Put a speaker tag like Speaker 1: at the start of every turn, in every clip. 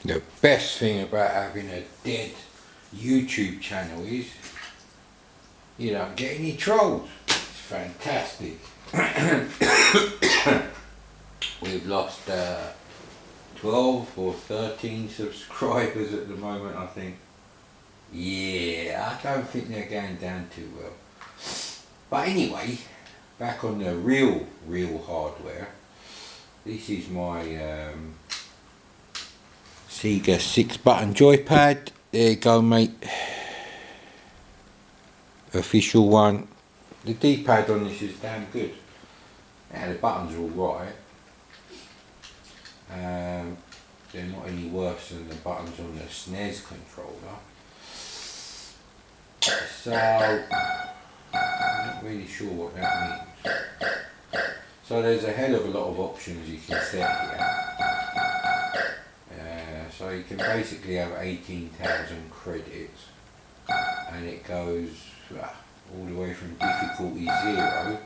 Speaker 1: The best thing about having a dead YouTube channel is you don't get any trolls. It's fantastic. We've lost 12 or 13 subscribers at the moment, I think. Yeah, I don't think they're going down too well. But anyway, back on the real hardware. This is my Sega 6-button joypad. There you go, mate. Official one. The D-pad on this is damn good. Yeah, the buttons are alright. They're not any worse than the buttons on the SNES controller. So, I'm not really sure what that means. So there's a hell of a lot of options you can set here. So you can basically have 18,000 credits, and it goes all the way from difficulty 0.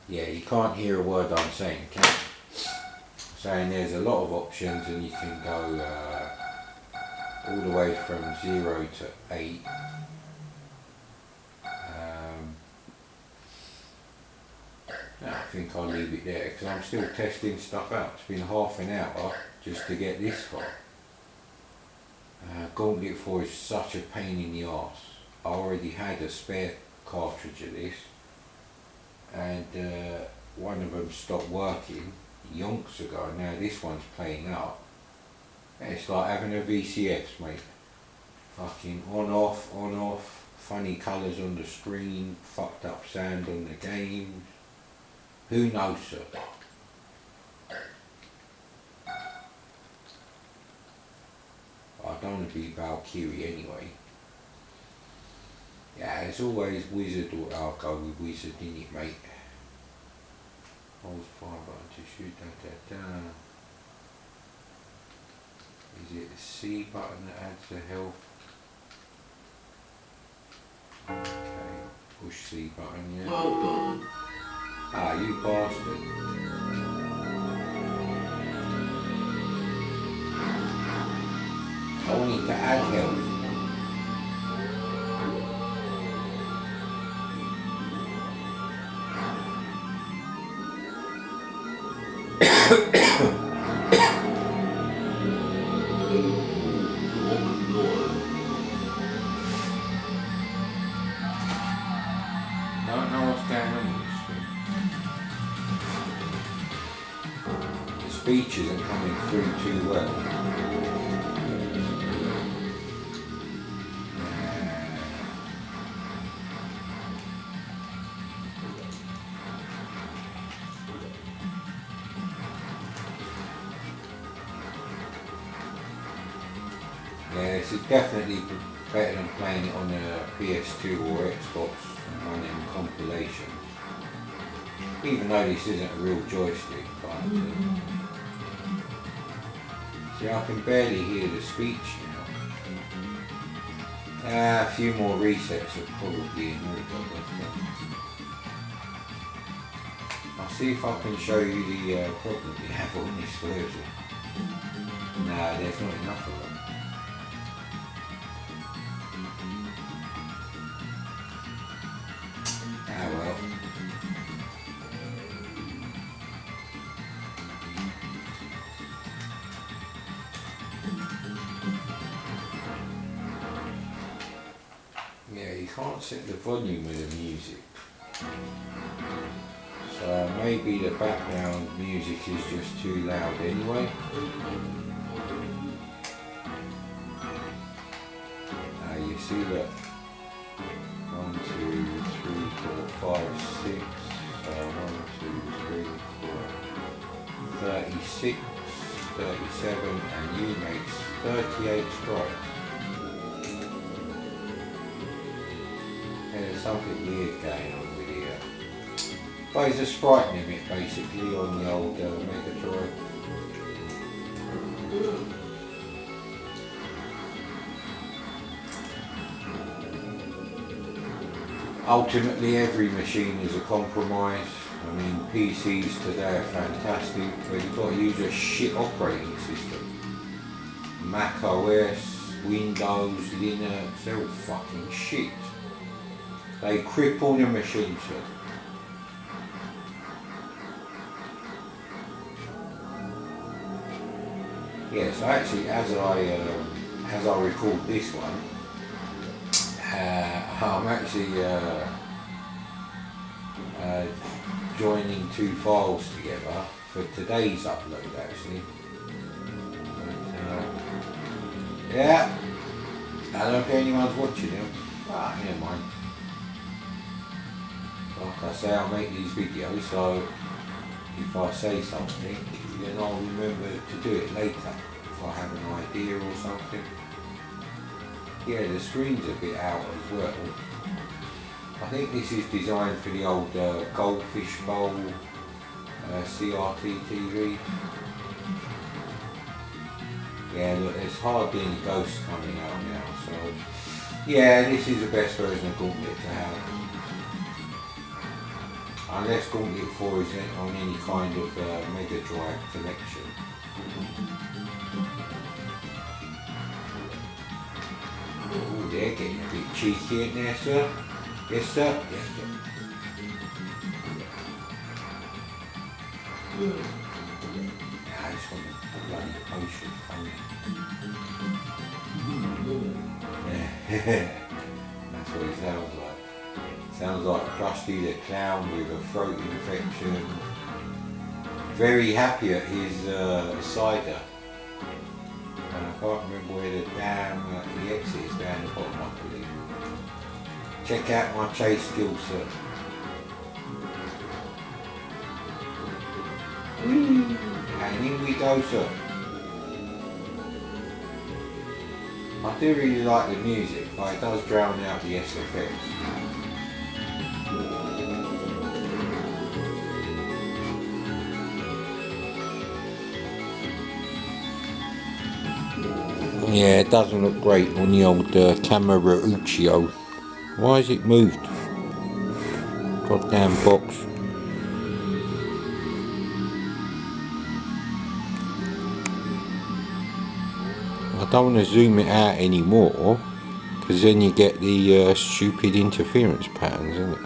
Speaker 1: Yeah, you can't hear a word I'm saying, can you? Saying there's a lot of options, and you can go all the way from 0 to 8. I think I'll leave it there because I'm still testing stuff out. It's been half an hour just to get this far. Gauntlet IV is such a pain in the arse. I already had a spare cartridge of this, and one of them stopped working yonks ago. Now this one's playing up. It's like having a VCS, mate. Fucking on off, funny colours on the screen, fucked up sound on the games. Who knows, sir? I don't want to be Valkyrie anyway. Yeah, it's always Wizard, or I'll go with Wizard, innit, mate? Hold fire button to shoot, da. Is it the C button that adds the health? Okay, push C button, yeah.
Speaker 2: Well done.
Speaker 1: Ah, you bastard. I need to add health. I don't know what's going on with this thing. The speech isn't coming through too well. Yeah, this is definitely better than playing it on a PS2 or Xbox on them compilations. Even though this isn't a real joystick, but see, I can barely hear the speech now. A few more resets are probably in order, but I'll see if I can show you the problem we have on this version. No, there's not enough of them. Ah well. Yeah, you can't set the volume of the music. So maybe the background music is just too loud anyway. You see that 1, 2, 3, 4, 5, 6. So 1, 2, 3, 4, 36, 37, and you make 38 strikes. There's something weird going on with here. But it's a sprite limit basically on the old Megadrive. Ultimately every machine is a compromise. I mean, PCs today are fantastic, but you've got to use a shit operating system. Mac OS, Windows, Linux, they're all fucking shit. They cripple the machine, sir. Yes, actually, as I record this one, I'm actually joining two files together for today's upload, actually. But, yeah, I don't know if anyone's watching them. Ah, never mind. Like I say, I'll make these videos, so if I say something, then I'll remember to do it later if I have an idea or something. Yeah, the screen's a bit out as well. I think this is designed for the old goldfish bowl CRT TV. Yeah, look, there's hardly any ghosts coming out now, so yeah, this is the best version of Gauntlet to have. Unless Gauntlet IV is on any kind of Megadrive collection. Oh, they're getting a bit cheeky in there, sir. Yes, sir. Yes, sir. I just want a bloody potion coming. That's what it sounds like. Sounds like Krusty the Clown with a throat infection. Very happy at his cider. And I can't remember where the exit is down the bottom, I believe. Check out my chase skills, sir. And in we go, sir. I do really like the music, but it does drown out the SFX. Yeah, it doesn't look great on the old camera Uccio. Why has it moved? Goddamn box. I don't want to zoom it out anymore, because then you get the stupid interference patterns, isn't it?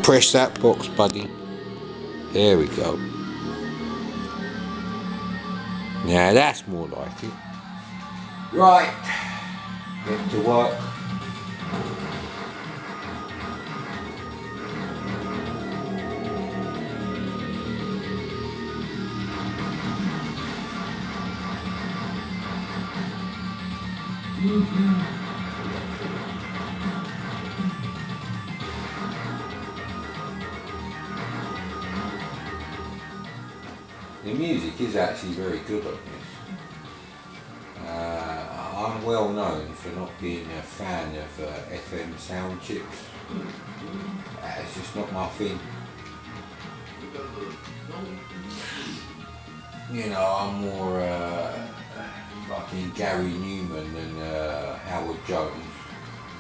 Speaker 1: Press that box, buddy. There we go. Now that's more like it. Right, get to work. The music is actually very good on this. I'm well known for not being a fan of FM sound chips. It's just not my thing. You know, I'm more fucking Gary Newman than Howard Jones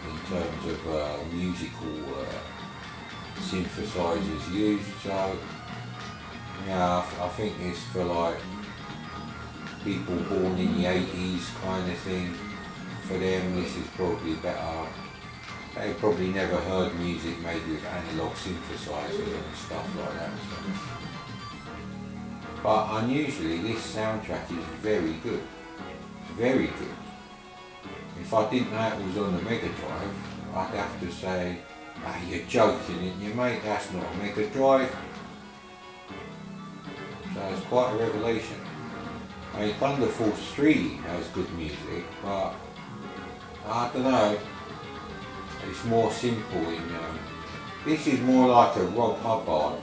Speaker 1: in terms of musical synthesizers used. So yeah, I think it's for like people born in the 80s kind of thing. For them this is probably better. They probably never heard music made with analog synthesizers and stuff like that. But unusually this soundtrack is very good. Very good. If I didn't know it was on the Megadrive, I'd have to say, ah, you're joking, aren't you, mate? That's not a Megadrive. So it's quite a revelation. I mean, Thunder Force 3 has good music, but I don't know. It's more simple in. This is more like a Rob Hubbard,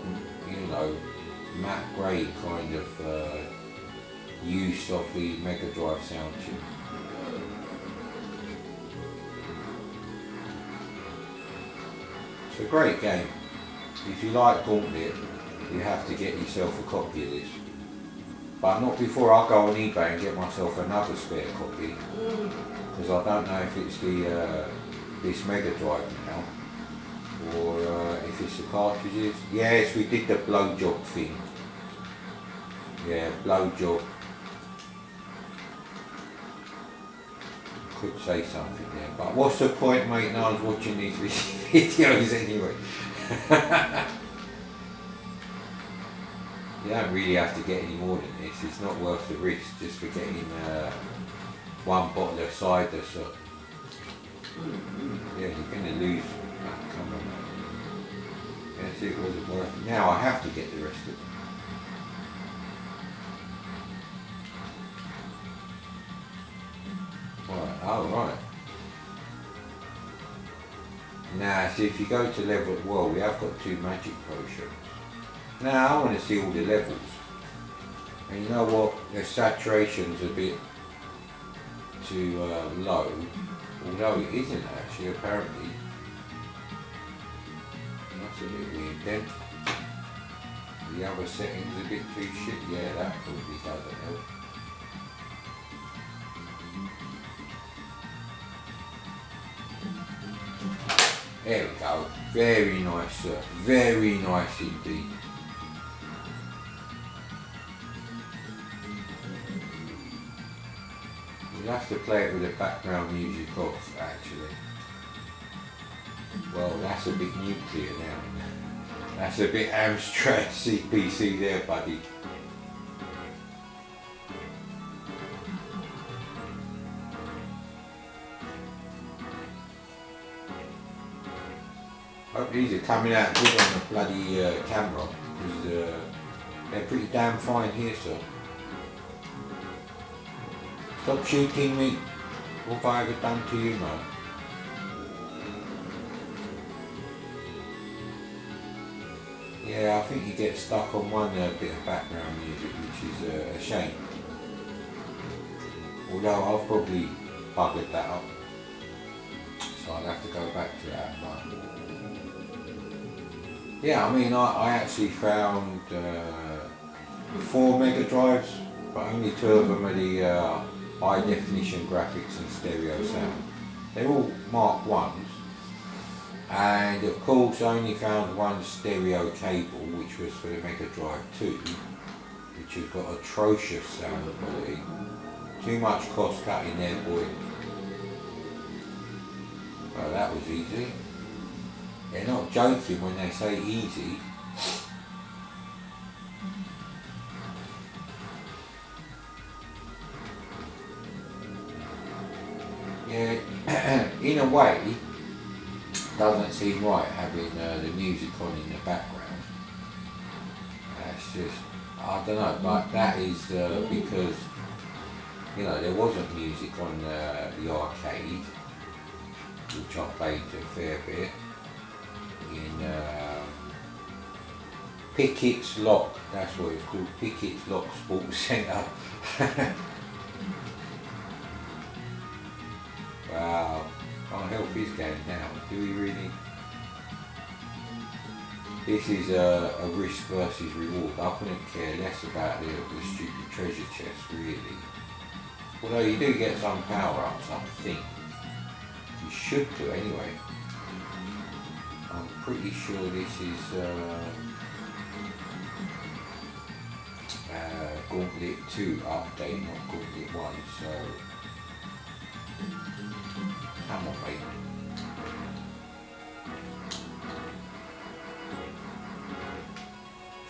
Speaker 1: you know, Matt Gray kind of use of the Megadrive sound chip. It's a great game. If you like Gauntlet, you have to get yourself a copy of this. But not before I go on eBay and get myself another spare copy, because I don't know if it's the this Megadrive now, or list of cartridges. Yes, we did the blowjob thing. Yeah, blowjob. Could say something there, but what's the point, mate? No one's watching these videos anyway. You don't really have to get any more than this. It's not worth the risk just for getting one bottle of cider. So yeah, you're going to lose. Oh, come on, mate. Yes, it wasn't worth it. Now I have to get the rest of it. Right, oh right. Now, see, if you go to level, well, we have got 2 magic potions. Now, I want to see all the levels. And you know what? The saturation's a bit too low. Although it isn't actually, apparently. That's a bit weird then. The other settings a bit too shit. Yeah, that probably doesn't help. There we go. Very nice, sir. Very nice indeed. You'll have to play it with the background music off, actually. Well, that's a bit nuclear now. That's a bit Amstrad CPC there, buddy. Hope these are coming out good on the bloody camera, because they're pretty damn fine here, sir. Stop shooting me. What have I ever done to you, man? Yeah, I think you get stuck on one bit of background music, which is a shame. Although I've probably buggered that up, so I'll have to go back to that. But yeah, I mean, I actually found 4 Megadrives, but only 2 of them are the high definition graphics and stereo sound. They're all Mark 1s, and of course I only found 1 stereo cable, which was for the Megadrive 2, which has got atrocious sound quality. Too much cost cutting there, boy. Well, that was easy. They're not joking when they say easy. Yeah, in a way, doesn't seem right having the music on in the background. That's just, I don't know, but that is because, you know, there wasn't music on the arcade, which I played a fair bit. In Pickett's Lock, that's what it's called, Pickett's Lock Sports Centre. Wow, can't help his game now, do we really? This is a risk versus reward. I couldn't care less about the stupid treasure chest, really. Although you do get some power-ups, I think. You should do anyway. I'm pretty sure this is Gauntlet II update, not Gauntlet 1, so come on, mate.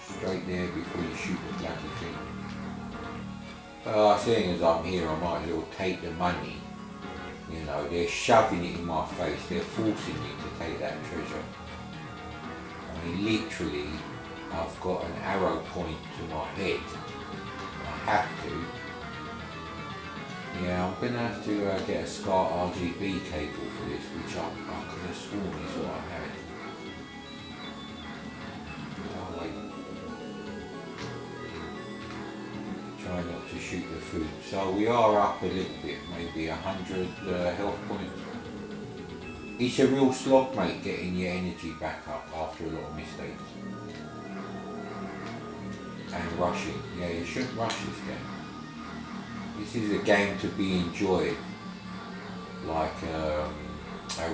Speaker 1: Straight there before you shoot the bloody thing. Seeing as I'm here, I might as well take the money. You know, they're shoving it in my face, they're forcing me to take that treasure. I mean, literally, I've got an arrow point to my head. I have to. Yeah, I'm gonna have to get a SCART RGB cable for this, which I could have sworn is what I had. Oh wait. Try not to shoot the food. So we are up a little bit, maybe 100 health points. It's a real slog, mate, getting your energy back up after a lot of mistakes. And rushing. Yeah, you shouldn't rush this game. This is a game to be enjoyed, like a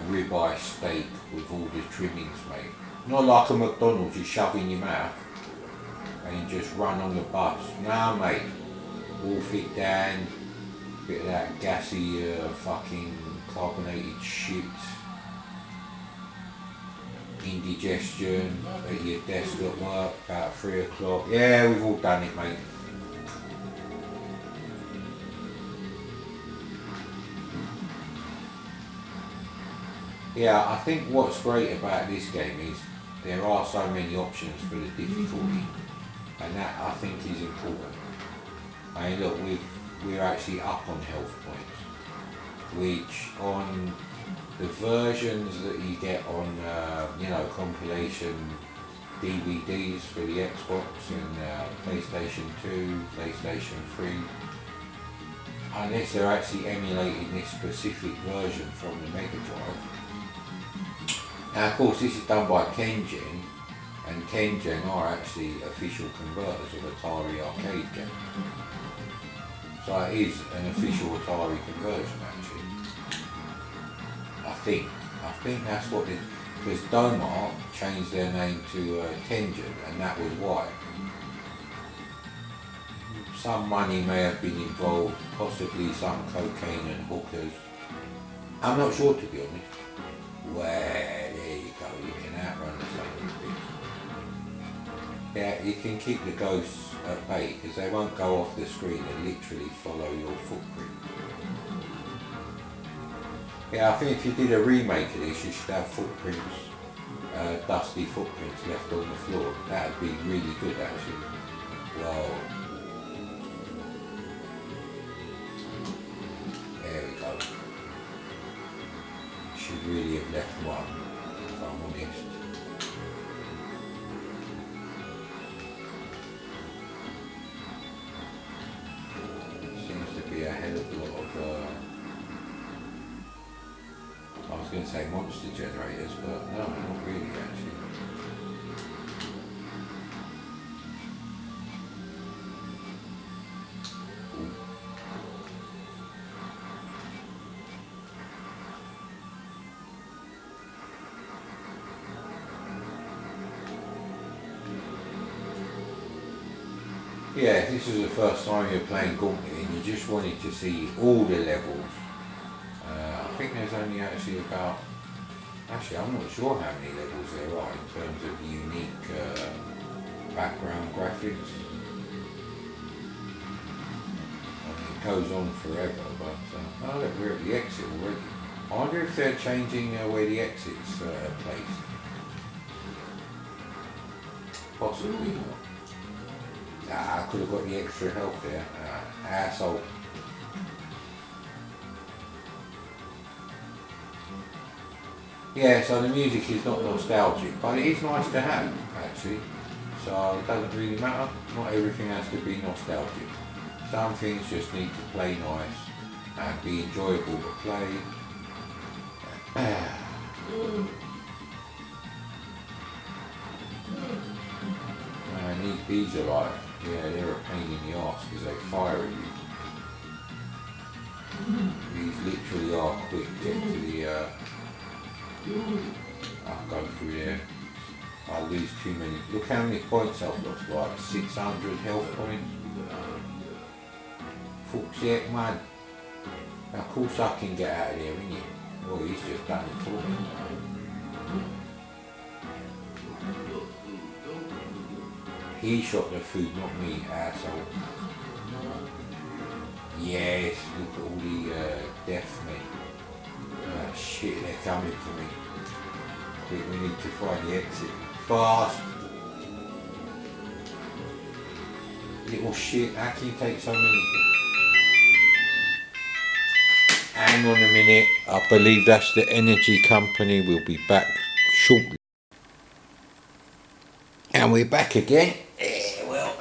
Speaker 1: ribeye steak with all the trimmings, mate. Not like a McDonald's you shove in your mouth and just run on the bus. Nah, mate. Wolf it down, bit of that gassy fucking carbonated shit. Indigestion at your desk at work about 3 o'clock. Yeah, we've all done it, mate. Yeah, I think what's great about this game is there are so many options for the difficulty, and that I think is important. I mean, look, we're actually up on health points, which on the versions that you get on, compilation DVDs for the Xbox and PlayStation 2, PlayStation 3, unless they're actually emulating this specific version from the Megadrive. Now, of course, this is done by Kengen, and Kengen are actually official converters of Atari arcade games. So it is an official Atari conversion, actually. I think that's what it, because Domart changed their name to Kengen, and that was why. Some money may have been involved, possibly some cocaine and hookers. I'm not sure, to be honest. Well, there you go, you can outrun the sun. Yeah, you can keep the ghosts at bay because they won't go off the screen and literally follow your footprint. Yeah, I think if you did a remake of this, you should have footprints, dusty footprints left on the floor. That would be really good, actually. Whoa. There we go. Should really have left one, if I'm honest. Seems to be a hell of a lot of, I was going to say monster generators, but no, not really actually. Yeah, this is the first time you're playing Gauntlet and you just wanted to see all the levels. I think there's only actually about, I'm not sure how many levels there are in terms of unique background graphics. I mean, it goes on forever, but oh look, we're at the exit already. I wonder if they're changing where the exits are placed. Possibly not. I could have got the extra help there. Asshole. Yeah, so the music is not nostalgic, but it is nice to have, actually. So it doesn't really matter. Not everything has to be nostalgic. Some things just need to play nice and be enjoyable to play. And these are like, yeah, they're a pain in the arse because they fire at you. These literally are quick. Get to the, I'll go through there. I'll lose too many. Look how many points I've lost, like 600 health points. Fuck's sake, man. Now, of course I can get out of there, innit? Well, he's just done it for me. He shot the food, not me, asshole. Yes, look at all the death, mate. Shit, they're coming for me. Quick, we need to find the exit. Fast! Little shit, how can you take so many? Hang on a minute, I believe that's the energy company. We'll be back shortly. And we're back again. Well,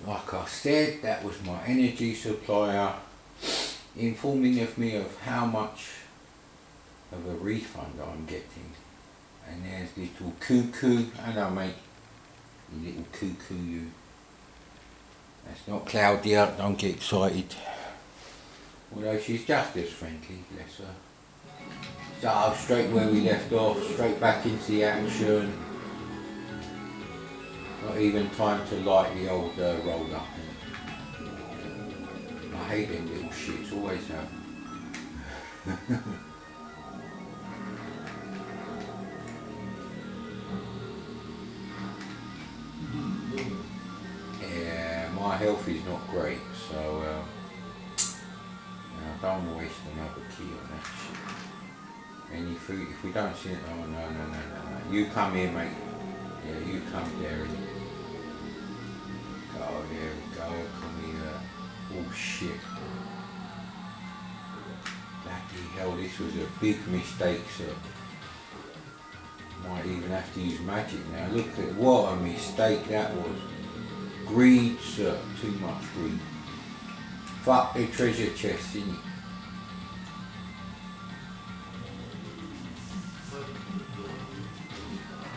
Speaker 1: like I said, that was my energy supplier informing me of how much of a refund I'm getting. And there's little cuckoo. Hello, mate. You little cuckoo, you. That's not Claudia, don't get excited. Although she's just as friendly, bless her. So straight where we left off, straight back into the action. Not even time to light the old roll up. I hate them little shits, always have. Yeah, my health is not great, so I don't want to waste another key on that shit. Any food, if we don't see it, oh no. You come here, mate. Yeah, you come there. Go, there we go, come here. Oh shit. Bloody hell, this was a big mistake, sir. Might even have to use magic now. Look at what a mistake that was. Greed, sir. Too much greed. Fuck the treasure chest, innit?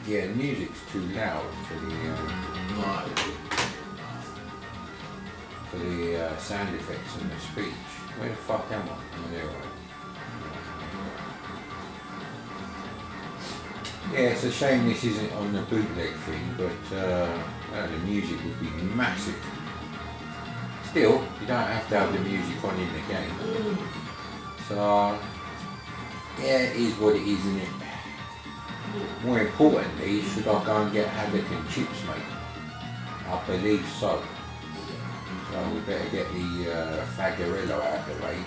Speaker 1: Yeah, the music's too loud for the sound effects and the speech. Where the fuck am I? Oh, there I am. Yeah, it's a shame this isn't on the bootleg thing, but the music would be massive. Still, you don't have to have the music on in the game. So, yeah, it is what it is, isn't it? More importantly, should I go and get haddock and chips, mate? I believe so. So we better get the Fagarello out of the way.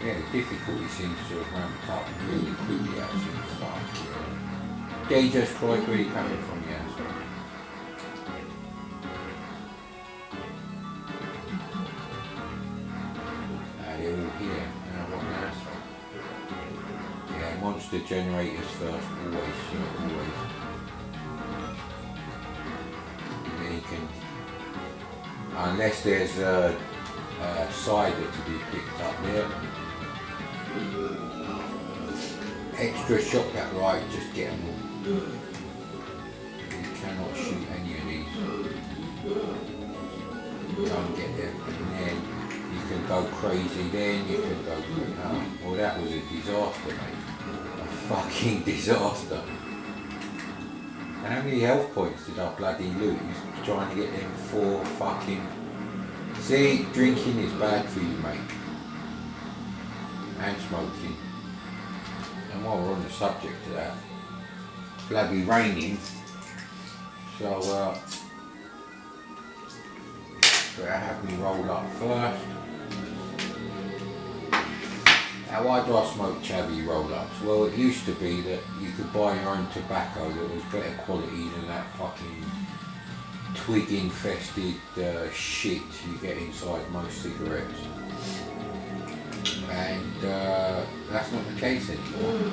Speaker 1: Yeah, the difficulty seems to have ramped up really quickly actually. Fuck yeah. Jesus Christ, where are you coming from the outside? They're all here. What now, so? Yeah, monster generators first, always, always. And then you can, unless there's a cider to be picked up there. Extra shot that right, just get them all. You cannot shoot any of these. Don't get them, and then you can go crazy. Then you can go. Well, that was a disaster, mate. A fucking disaster. How many health points did I bloody lose trying to get them 4 fucking? See, drinking is bad for you, mate. And smoking. And while we're on the subject of that, it's bloody raining, so better have me roll up first. Now, why do I smoke chavvy roll-ups? Well, it used to be that you could buy your own tobacco that was better quality than that fucking twig-infested shit you get inside most cigarettes. And that's not the case anymore.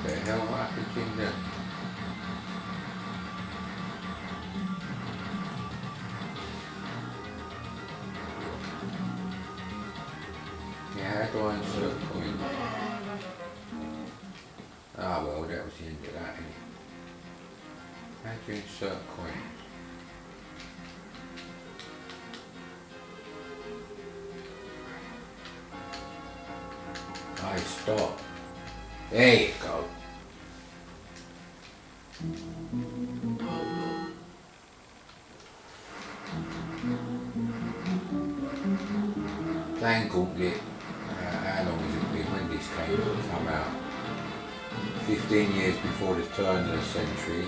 Speaker 1: What the hell happened in there? Yeah, how do I insert coin? Ah well, that was the end of that, isn't it? How do you insert coins? I stop. There you go. Playing Gauntlet, how long has it been when this come out? 15 years before the turn of the century.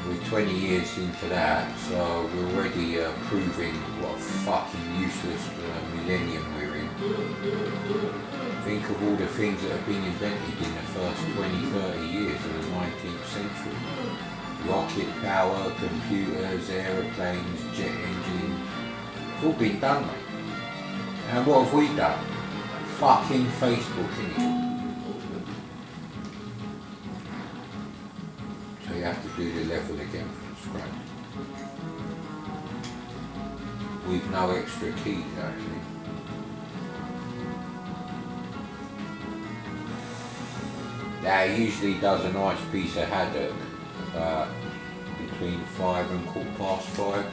Speaker 1: We're 20 years into that, so we're already proving what a fucking useless millennium we're in. Think of all the things that have been invented in the first 20-30 years of the 19th century. Rocket power, computers, aeroplanes, jet engines. It's all been done, mate. And what have we done? Fucking Facebook, innit? So you have to do the level again from scratch. With no extra keys, actually. That usually does a nice piece of haddock between 5 and 5:15.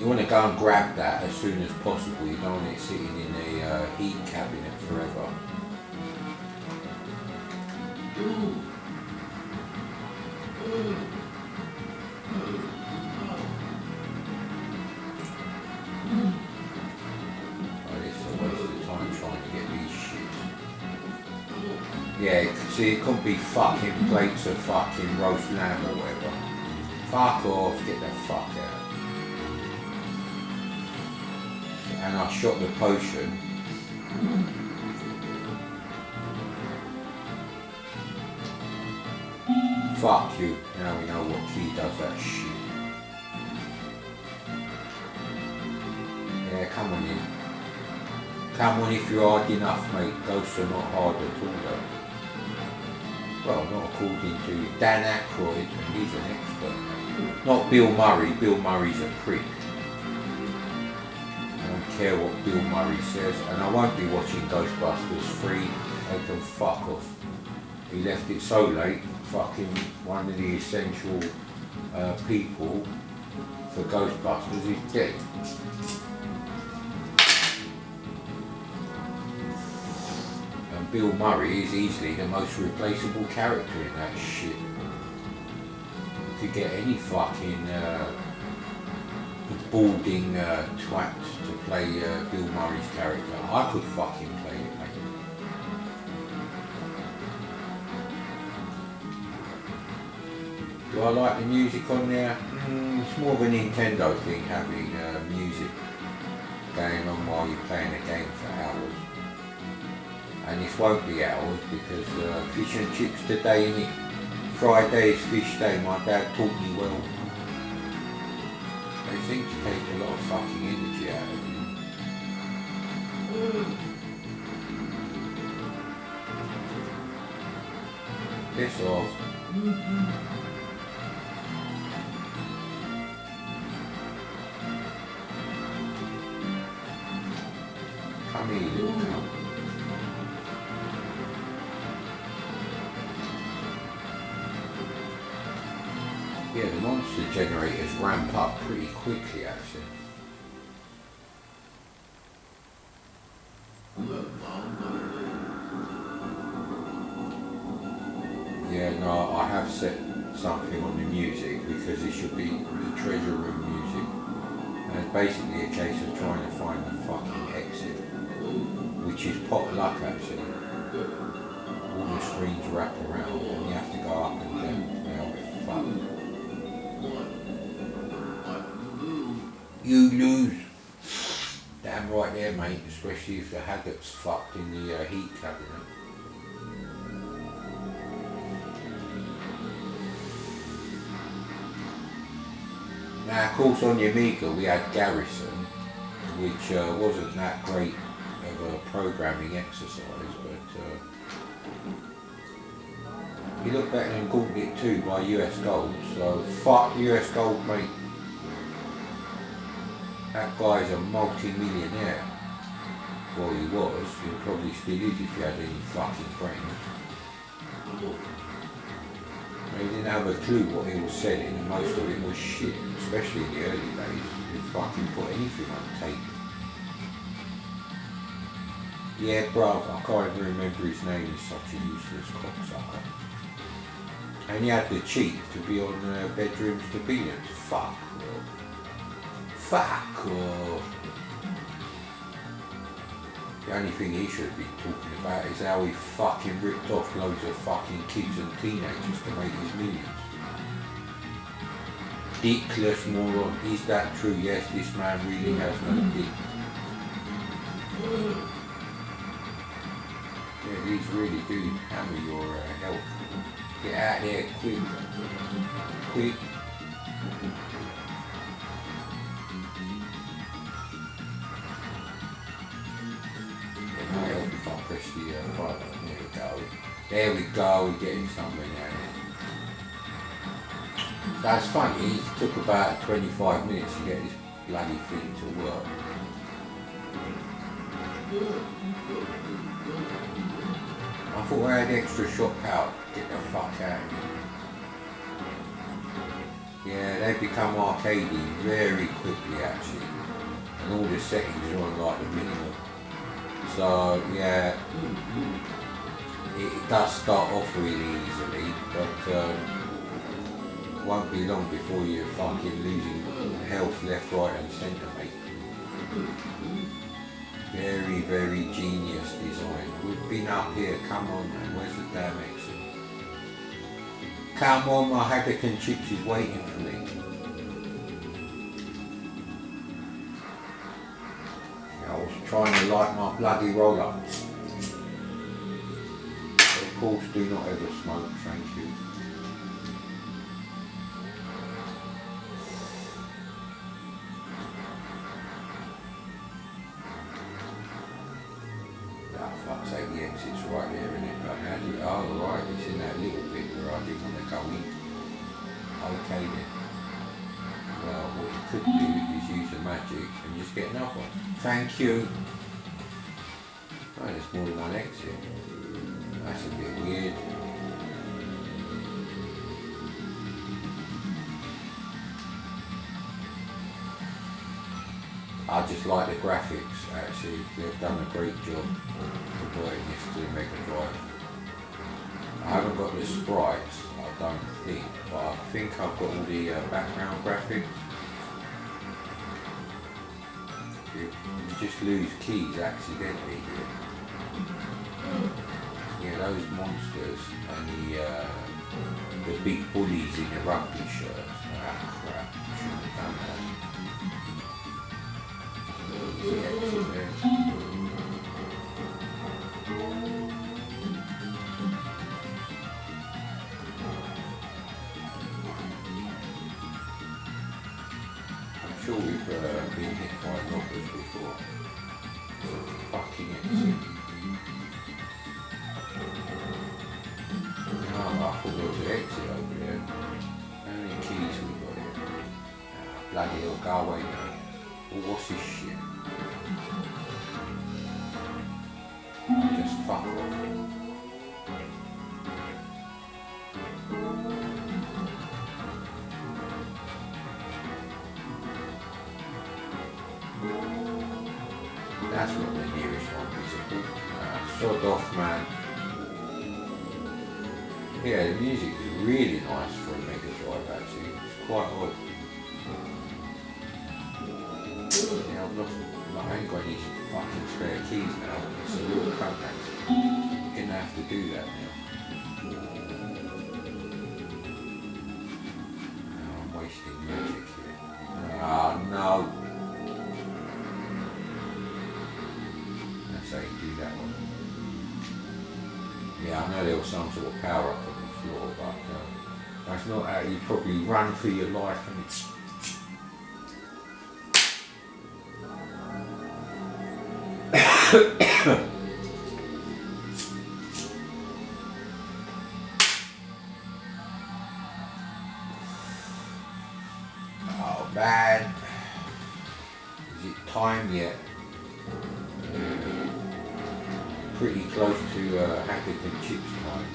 Speaker 1: You want to go and grab that as soon as possible. You don't want it sitting in the heat cabinet forever. Yeah, see, it couldn't be fucking plates of fucking roast lamb or whatever. Fuck off, get the fuck out. And I shot the potion. Fuck you, now we know what key does that shit. Yeah, come on in. Come on if you're hard enough, mate. Ghosts are not hard at all though. Well, not according to Dan Aykroyd, and he's an expert. Not Bill Murray. Bill Murray's a prick. I don't care what Bill Murray says, and I won't be watching Ghostbusters 3. They can fuck off. He left it so late, fucking one of the essential people for Ghostbusters is dead. Bill Murray is easily the most replaceable character in that shit. You could get any fucking balding twat to play Bill Murray's character. I could fucking play it, mate. Do I like the music on there? It's more of a Nintendo thing, having music going on while you're playing a game for hours. And this won't be ours because fish and chips today, innit? Friday is fish day, my dad taught me well. They seem to take a lot of fucking energy out of you. Piss off. Come here, little cunt. Yeah, the monster generators ramp up pretty quickly actually. Yeah, no, I have set something on the music because it should be the treasure room music. And it's basically a case of trying to find the fucking exit, which is pot luck actually. All the screens wrap around and you have to go up and down. Now we're fucked. You lose. Damn right there, mate, especially if the Haggart's fucked in the heat cabinet. Now, of course, on the Amiga we had Garrison, which wasn't that great of a programming exercise, but he looked better than Gauntlet II by US Gold, so fuck US Gold, mate. That guy's a multi-millionaire. Well, he was. He probably still is if he had any fucking brains. He didn't have a clue what he was selling, and most of it was shit, especially in the early days. He fucking put anything on tape. Yeah, bruv, I can't even remember his name. He's such a useless cocksucker. And he had the cheek to be on Bedrooms to Billions. Fuck. Fuck off. The only thing he should be talking about is how he fucking ripped off loads of fucking kids and teenagers to make his millions. Dickless moron. Is that true? Yes, this man really has no dick. Yeah, these really do hammer your health. Get out there quick. Quick. If I press the button, there we go. There we go, we're getting somewhere now. That's funny, it took about 25 minutes to get this bloody thing to work. I thought I had extra shot power. Get the fuck out of here. Yeah, they become arcadey very quickly actually, and all the settings are on like the minimum. So yeah, it does start off really easily, but won't be long before you're fucking losing health left, right and centre, mate. Very, very genius design. We've been up here, come on man, where's the damn exit? Come on, my Haggerton chips is waiting for me. I was trying to light my bloody roller. Of course, do not ever smoke, thank you. Oh, fuck's sake, the exit's right there, isn't it? But how do you, oh, right, it's in that little bit where I didn't want to go in. Okay then. Well, what you could do is use the magic and just get another one. Thank you. Oh, there's more than one exit. That's a bit weird. I just like the graphics actually. They've done a great job converting this to the Megadrive. I haven't got the sprites, I don't think, but I think I've got all the background graphics. You just lose keys accidentally here. Yeah, those monsters and the big bullies in the rugby shirts. Ah crap, shouldn't have done that. I'm sure we've been hit by robbers before. Fucking exit. Oh, I thought there was an exit over there. How many keys we got here? Ah, bloody hell, go away now. Well, what's this shit? Just fuck off. That's what the nearest one is. Sod off, man. Yeah, the music is really nice for a Megadrive actually. It's quite odd. Yeah, I've lost. I ain't got any fucking spare keys now. It's a real contact. Gonna have to do that now. Oh, I'm wasting magic here. Ah, no. That's how you do that one. Yeah, I know there was some sort of power up on the floor, but that's not how you probably run for your life. And it's oh man, is it time yet? Pretty close to Haggerton chips time.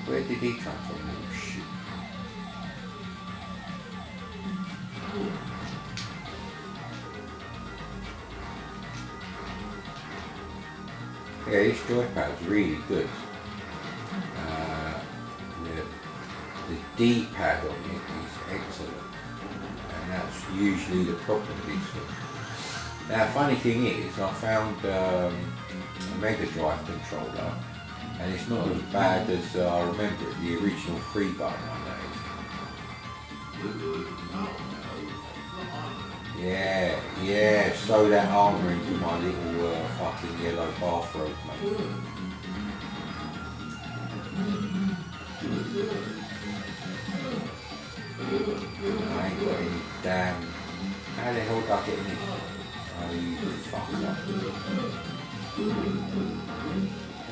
Speaker 1: Where did he come from? Oh shit. Yeah, this joypad's really good. The D-pad on it is excellent, and that's usually the problem with these things. Now, funny thing is, I found a Megadrive controller, and it's not as bad as I remember it, the original 3-button one that is. Yeah, sew that armour into my little fucking yellow bathrobe, mate. I ain't got any damn... How the hell did I get in this? Oh, you fucker.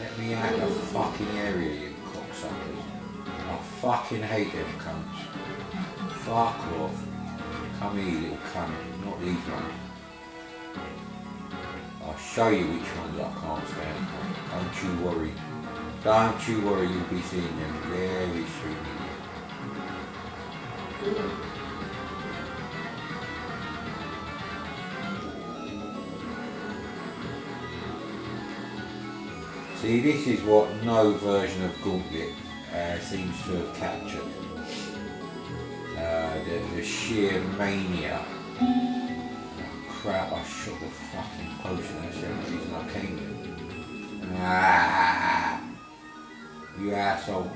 Speaker 1: Let me out of the fucking area, you cocksuckers. I fucking hate them cunts. Fuck off. Come here, you little cunt. Not these ones. I'll show you which ones I can't stand. Don't you worry. Don't you worry, you'll be seeing them very soon. See, this is what no version of Gauntlet seems to have captured. The sheer mania. Oh, crap, I shot the fucking potion, that's the only reason I came here. Ah, you asshole.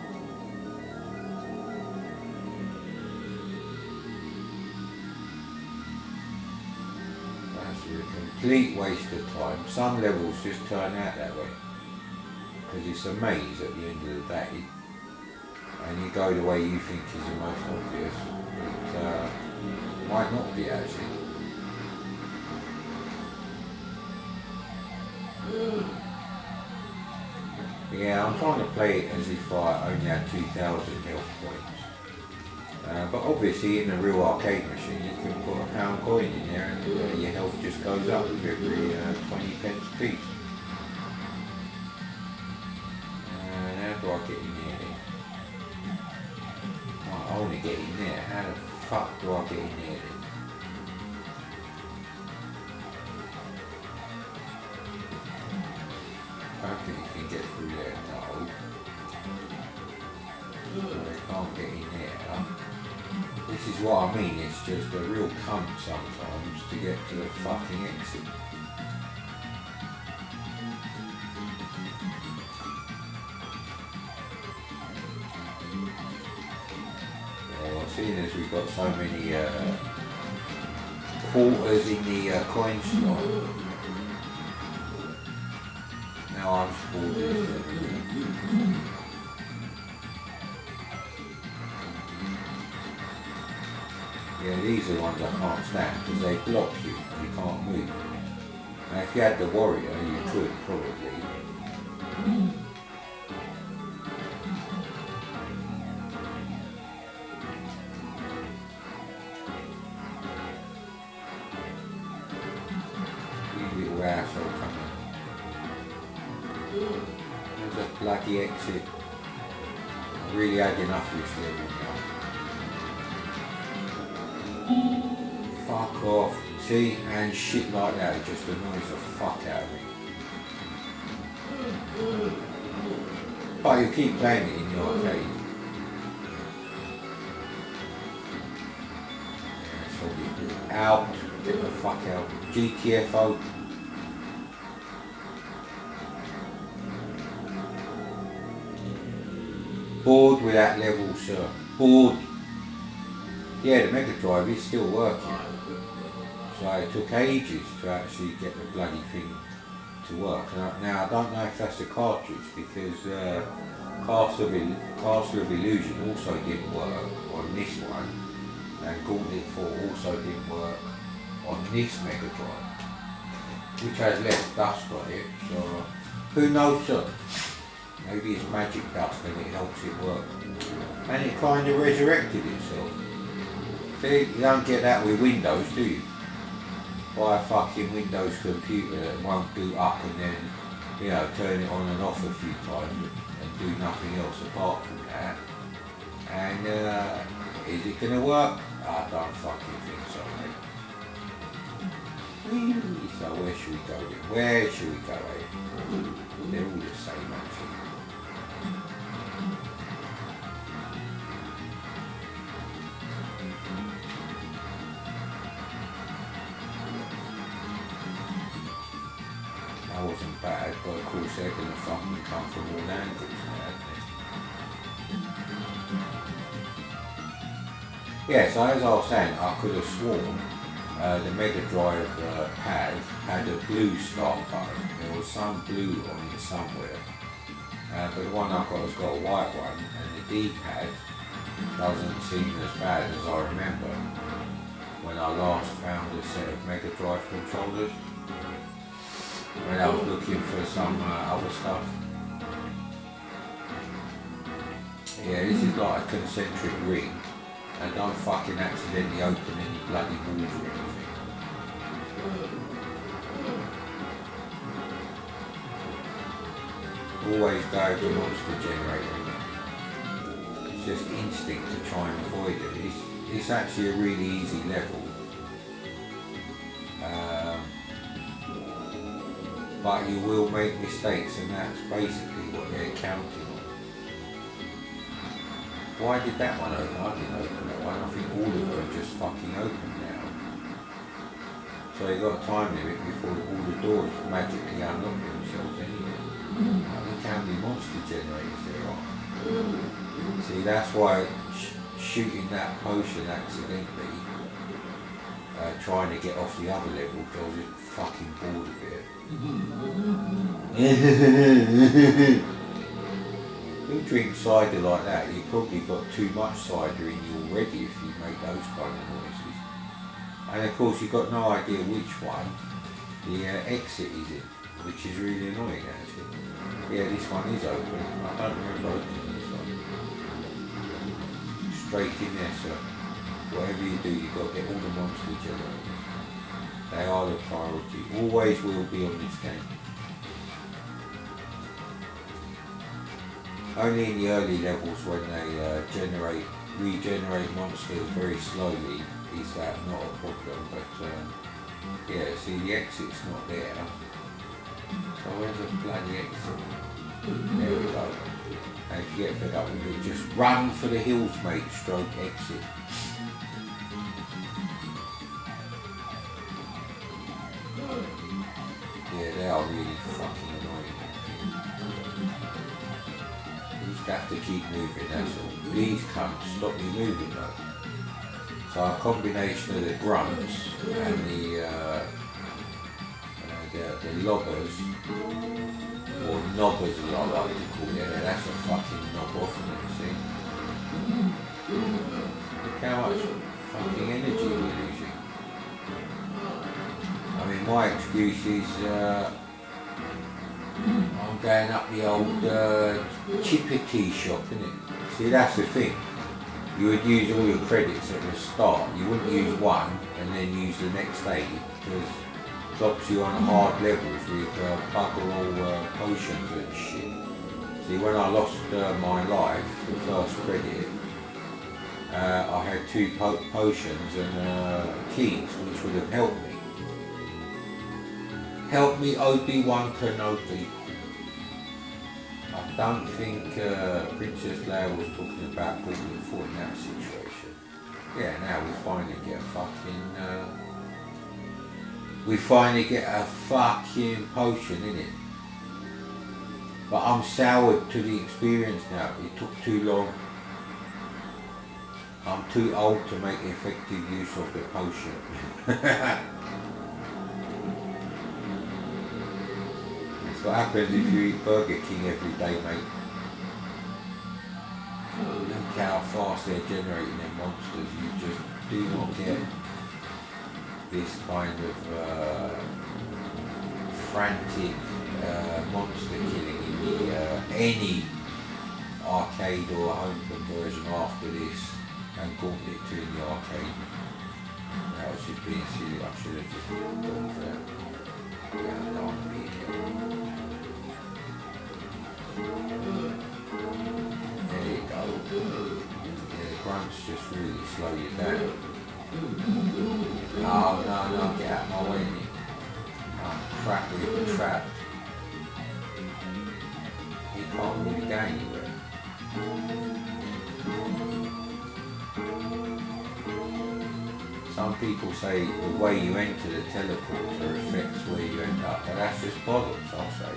Speaker 1: That's a complete waste of time. Some levels just turn out that way. Because it's a maze at the end of the day, and you go the way you think is the most obvious. It might not be actually. Yeah, I'm trying to play it as if I only had 2,000 health points. But obviously in a real arcade machine you can put a pound coin in there and your health just goes up with every 20 pence piece. How do I get in there then? Oh, I want to get in there. How the fuck do I get in there then? I don't think you can get through there, no. I can't get in there. This is what I mean, it's just a real cunt sometimes to get to the fucking exit. Seeing as we've got so many quarters in the coin slot, now I'm spoiled. Yeah, these are the ones I can't stand because they block you, you can't move. Now if you had the warrior, you could probably. Asshole coming. There's a bloody exit. I really had enough of this level now. Fuck off. See, and shit like that, it just annoys the fuck out of me. But you keep playing it in the arcade. Out. Get the fuck out. GTFO. Bored with that level, sir. Bored. Yeah, the Megadrive is still working. So it took ages to actually get the bloody thing to work. Now I don't know if that's the cartridge because Castle of Illusion also didn't work on this one, and Gauntlet IV also didn't work on this Megadrive, which has less dust on it. So who knows, sir? Maybe it's magic dust and it helps it work. And it kind of resurrected itself. See, you don't get that with Windows, do you? Buy a fucking Windows computer that won't boot up and then, you know, turn it on and off a few times and do nothing else apart from that. And is it going to work? I don't fucking think so, mate. So where should we go then? Where should we go, eh? They're all the same actually. That wasn't bad, but of course they're going to fucking come from all angles now, yeah, so as I was saying, I could have sworn the Megadrive pad had a blue start button. There was some blue on it somewhere. But the one I've got has got a white one, and the D-pad doesn't seem as bad as I remember when I last found a set of Megadrive controllers, when I was looking for some other stuff. Yeah, this is like a concentric ring, and don't fucking accidentally open any bloody walls or anything. Always go to monster generator. It's just instinct to try and avoid it. it's actually a really easy level. But you will make mistakes, and that's basically what they're counting on. Why did that one open? I didn't open that one. I think all of them are just fucking open now. So you got a time limit before all the doors magically unlock themselves anyway. Look how many monster generators there are. See, that's why shooting that potion accidentally, trying to get off the other level, because I was just fucking bored of it. You drink cider like that, you've probably got too much cider in you already if you make those kind of noises. And of course you've got no idea which one the exit is in, which is really annoying actually. Yeah, this one is open. I don't remember opening this one. Straight in there, sir. Whatever you do, you've got to get all the monster generators. They are the priority. Always will be on this game. Only in the early levels when they regenerate monsters very slowly is that not a problem. But yeah, see the exit's not there. So where's the bloody exit? There we go. And if you get fed up with it, just run for the hills, mate, stroke exit. Yeah, they are really fucking annoying. You just have to keep moving, that's all. These cunts stop you moving though. So a combination of the grunts and the lobbers, or knobbers as I like to call it, that's a fucking knob off in it, see? Look how much fucking energy we're losing. I mean, my excuse is I'm going up the old chippity shop, innit? See, that's the thing. You would use all your credits at the start. You wouldn't use one and then use the next day, because it drops you on hard levels with bugger all potions and shit. See, when I lost my life, the first credit, I had 2 potions and keys, which would have helped me. Help me, Obi-Wan Kenobi. I don't think Princess Leia was talking about Gauntlet IV in that situation. Yeah, now we finally get a fucking potion, innit? But I'm soured to the experience now. It took too long. I'm too old to make effective use of the potion. What happens if you eat Burger King every day, mate? Look how fast they're generating their monsters. You just do not get this kind of frantic monster killing in the any arcade or home conversion after this, and Gauntlet II in the arcade. That was just being silly. I should have just gone for that. Yeah, no, I'm an idiot. There you go. Yeah, the grunts just really slow you down. No, get out of my way, mate. I'm trapped with the trap. You can't really go anywhere. Some people say the way you enter the teleporter affects where you end up, but that's just bollocks, I'll say.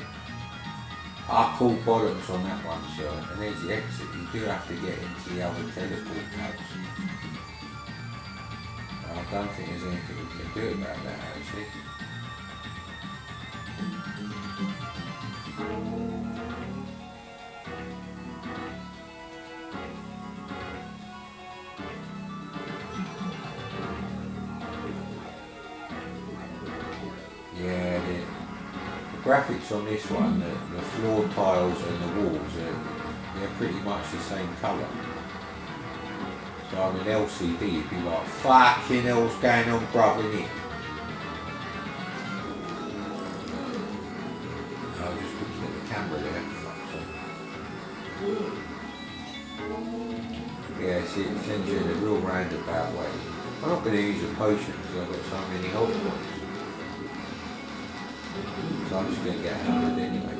Speaker 1: I call bollocks on that one, sir, and there's the exit. You do have to get into the other teleport tabs. I don't think there's anything we can do about that, actually. Yeah, the graphics on this one, the floor tiles and the walls, they're pretty much the same colour. So on an LCD, you'd be like, fucking hell's going on, bruv, innit? I was just looking at the camera there. Yeah, see, That's it, it sends you in a real roundabout way. I'm not going to use a potion because I've got so many health points. So I'm just going to get hammered anyway.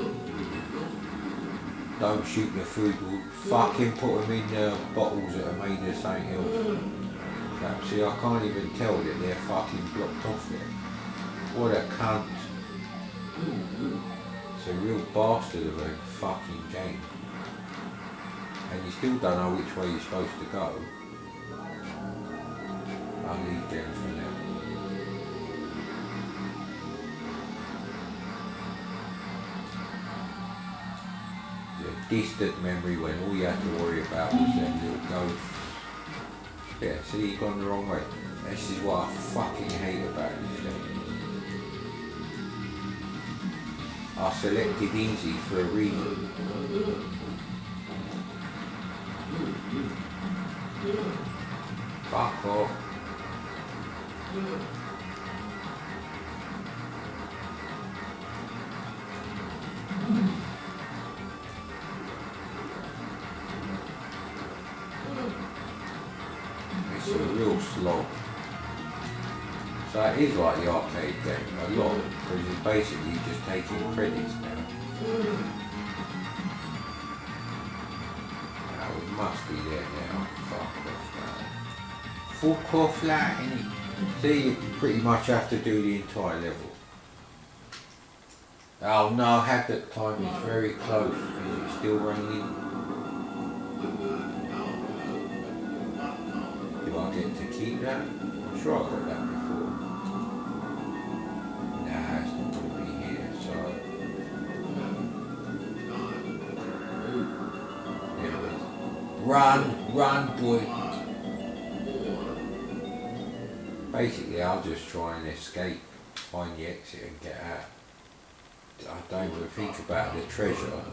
Speaker 1: Don't shoot the food, we'll fucking put them in bottles that are made of something else. Crap, see, I can't even tell that they're fucking blocked off there. What a cunt. It's a real bastard of a fucking game. And you still don't know which way you're supposed to go. I'll leave them for now. Distant memory when all you had to worry about was them little ghosts. Yeah, see, you've gone the wrong way. This is what I fucking hate about this game. I selected easy for a reason. Fuck off. It's a real slog. So it is like the arcade game, a lot, because it's basically just taking credits now. Oh, it must be there now. Fuck off that. Fuck off that, innit? See, you pretty much have to do the entire level. Oh no, Haddock time is very close. Is it still raining? Do I get to keep that? I'm sure I got that before. Nah, it's not going to be here, so... There it is. Run, boy! Basically, I'll just try and escape, find the exit and get out. I don't even think about the treasure,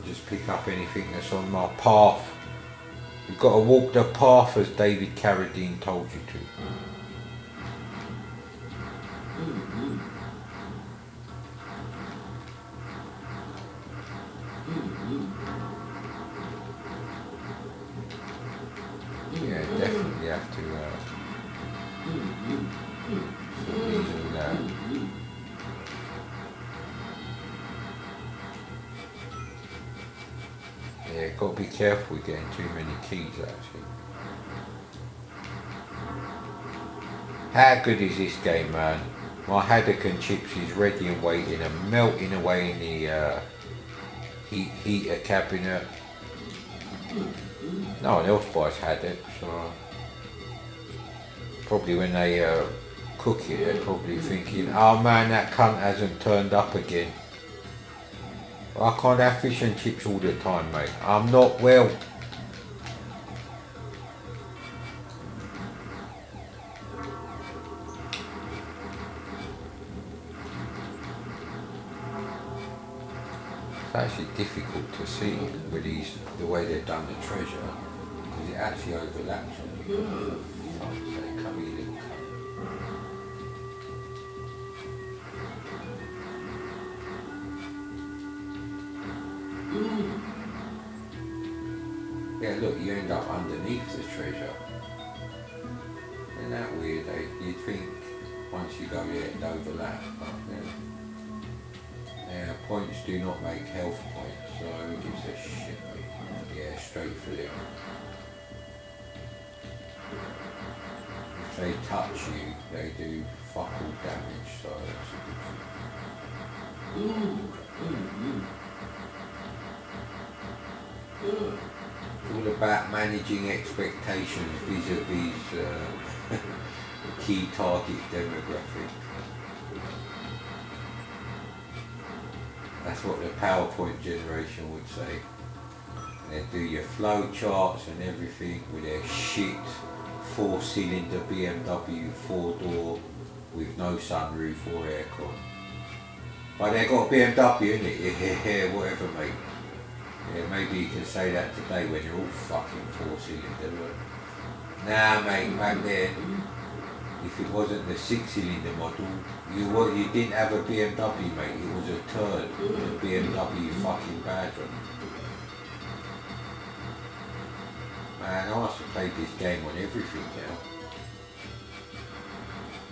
Speaker 1: just pick up anything that's on my path. You've got to walk the path as David Carradine told you to. Yeah, definitely have to sort these all out. Yeah, got to be careful with getting too many keys actually. How good is this game, man? My haddock and chips is ready and waiting and melting away in the heater cabinet. No one else buys haddock, so probably when they cook it, they're probably thinking, oh man, that cunt hasn't turned up again. I can't have fish and chips all the time, mate. I'm not well. It's actually difficult to see with the way they've done the treasure, because it actually overlaps on you. Fuck's sake, come here, little cunt. Yeah, look, you end up underneath the treasure. Isn't that weird? You'd think once you go there it overlaps, but yeah, points do not make health points, so who gives a shit, mate? Yeah, straight for them. If they touch you, they do fuck all damage, so it's all about managing expectations vis-a-vis key target demographic. That's what the PowerPoint generation would say. They do your flow charts and everything with their shit 4-cylinder BMW 4-door with no sunroof or aircon. But they got a BMW, innit? Yeah, whatever, mate. Yeah, maybe you can say that today when you're all fucking 4-cylinder. Nah, mate, back then, if it wasn't the 6-cylinder model, you didn't have a BMW, mate. It was a turd, a BMW fucking badger. Man, I must have played this game on everything now.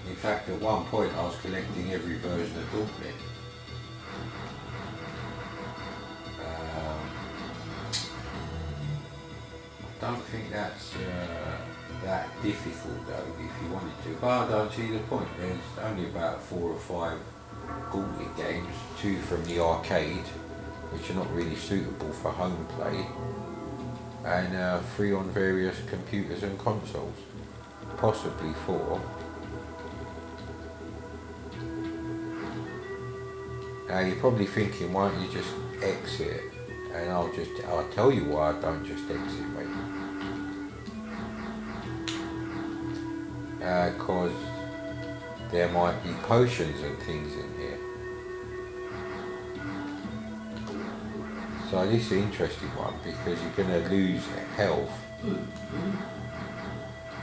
Speaker 1: In fact, at one point I was collecting every version of Gauntlet. I don't think that's that difficult though, if you wanted to. But I don't see the point. There's only about 4 or 5 Gauntlet games, 2 from the arcade, which are not really suitable for home play, and 3 on various computers and consoles, possibly 4. Now you're probably thinking, why don't you just exit? And I'll tell you why I don't just exit, mate. Because there might be potions and things in here. So this is an interesting one, because you're going to lose health.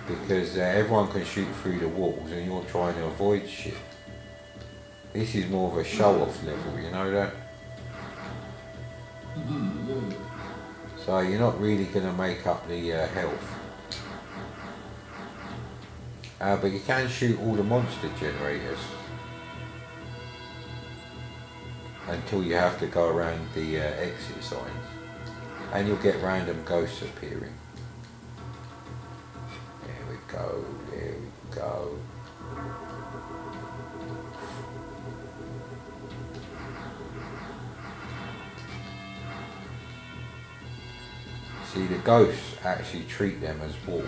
Speaker 1: Because everyone can shoot through the walls and you're trying to avoid shit. This is more of a show-off level, you know that? So you're not really going to make up the health. But you can shoot all the monster generators until you have to go around the exit signs, and you'll get random ghosts appearing. There we go, there we go. See, the ghosts actually treat them as walls,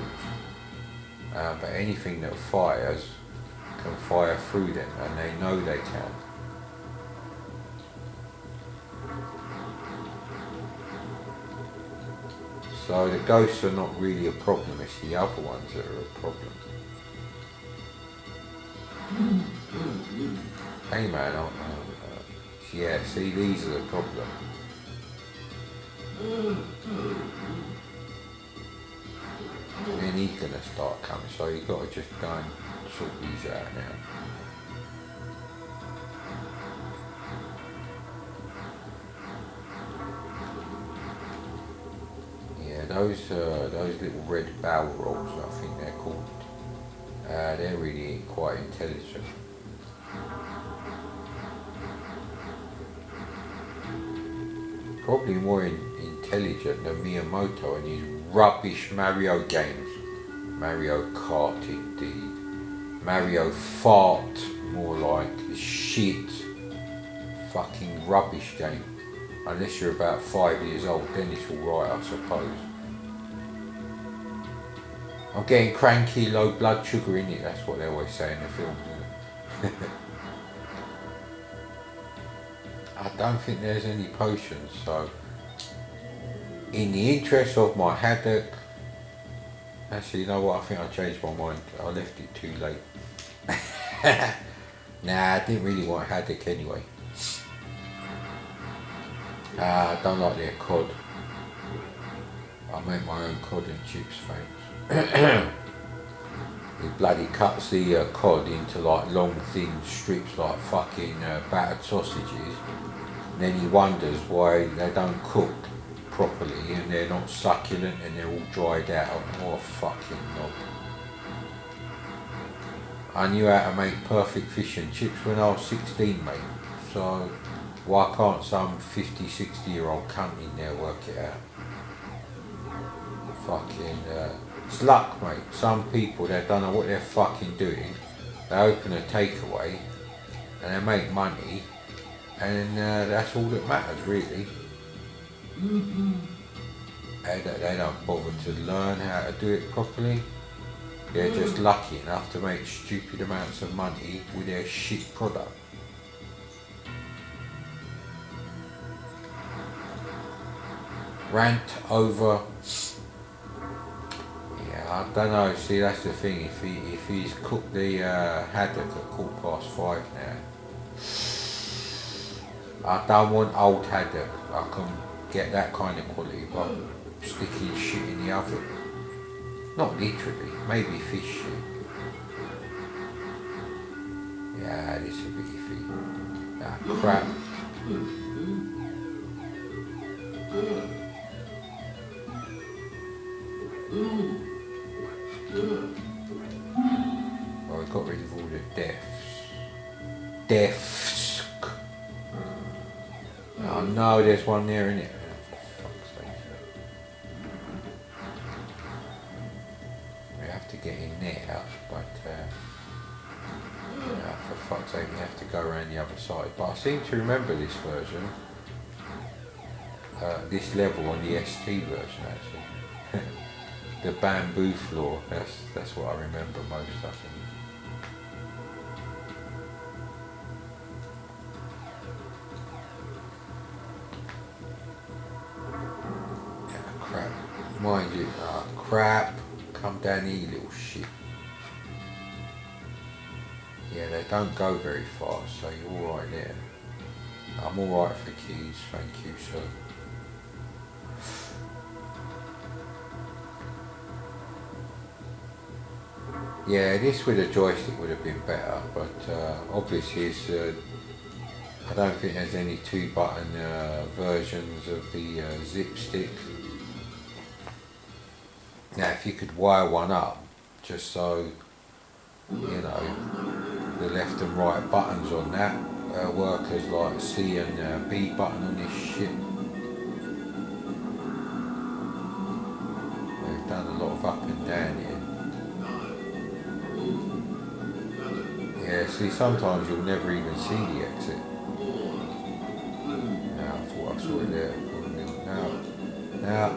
Speaker 1: but anything that fires can fire through them, and they know they can. So the ghosts are not really a problem, it's the other ones that are a problem. Hey man, aren't they? Yeah, see, these are the problem. And then he's going to start coming, so you've got to just go and sort these out now. Yeah, those little red barrel rolls, I think they're called, they're really quite intelligent. Probably more intelligent than Miyamoto and his rubbish Mario games. Mario Kart indeed. Mario Fart, more like. Shit. Fucking rubbish game. Unless you're about 5 years old, then it's alright, I suppose. I'm getting cranky, low blood sugar in it, that's what they always say in the films, isn't it? I don't think there's any potions, so in the interest of my haddock, actually, you know what, I think I changed my mind. I left it too late. Nah, I didn't really want haddock anyway. I don't like their cod. I make my own cod and chips, thanks. It bloody cuts the cod into like long thin strips like fucking battered sausages. And then he wonders why they don't cook properly and they're not succulent and they're all dried out. Oh fucking knob. I knew how to make perfect fish and chips when I was 16, mate. So why can't some 50, 60-year-old cunt in there work it out? Fucking, it's luck, mate. Some people, they don't know what they're fucking doing. They open a takeaway and they make money, and that's all that matters, really. They don't bother to learn how to do it properly. They're just lucky enough to make stupid amounts of money with their shit product. Rant over. Yeah, I don't know. See, that's the thing. If he's cooked the haddock at 5:15 now, I don't want old haddock. I can get that kind of quality, but sticking shit in the oven. Not literally. Maybe fish shit. Yeah, this is a bit iffy. Ah, crap. Oh, we got rid of all the deaths. Oh no, there's one there, isn't it? For fuck's sake. We have to get in there, but for fuck's sake, we have to go around the other side. But I seem to remember this version, this level on the ST version actually. The bamboo floor, that's what I remember most, I think. Crap. Mind you, crap. Come down here, you little shit. Yeah, they don't go very fast, so you're alright there. I'm alright for keys, thank you, sir. Yeah, this with a joystick would have been better, but obviously it's, I don't think there's any 2-button versions of the zip stick. Now, if you could wire one up, just so, you know, the left and right buttons on that work as like C and B button on this shit. They've done a lot of up and down here. Yeah, see, sometimes you'll never even see the exit. Now, I thought I saw it there. Now.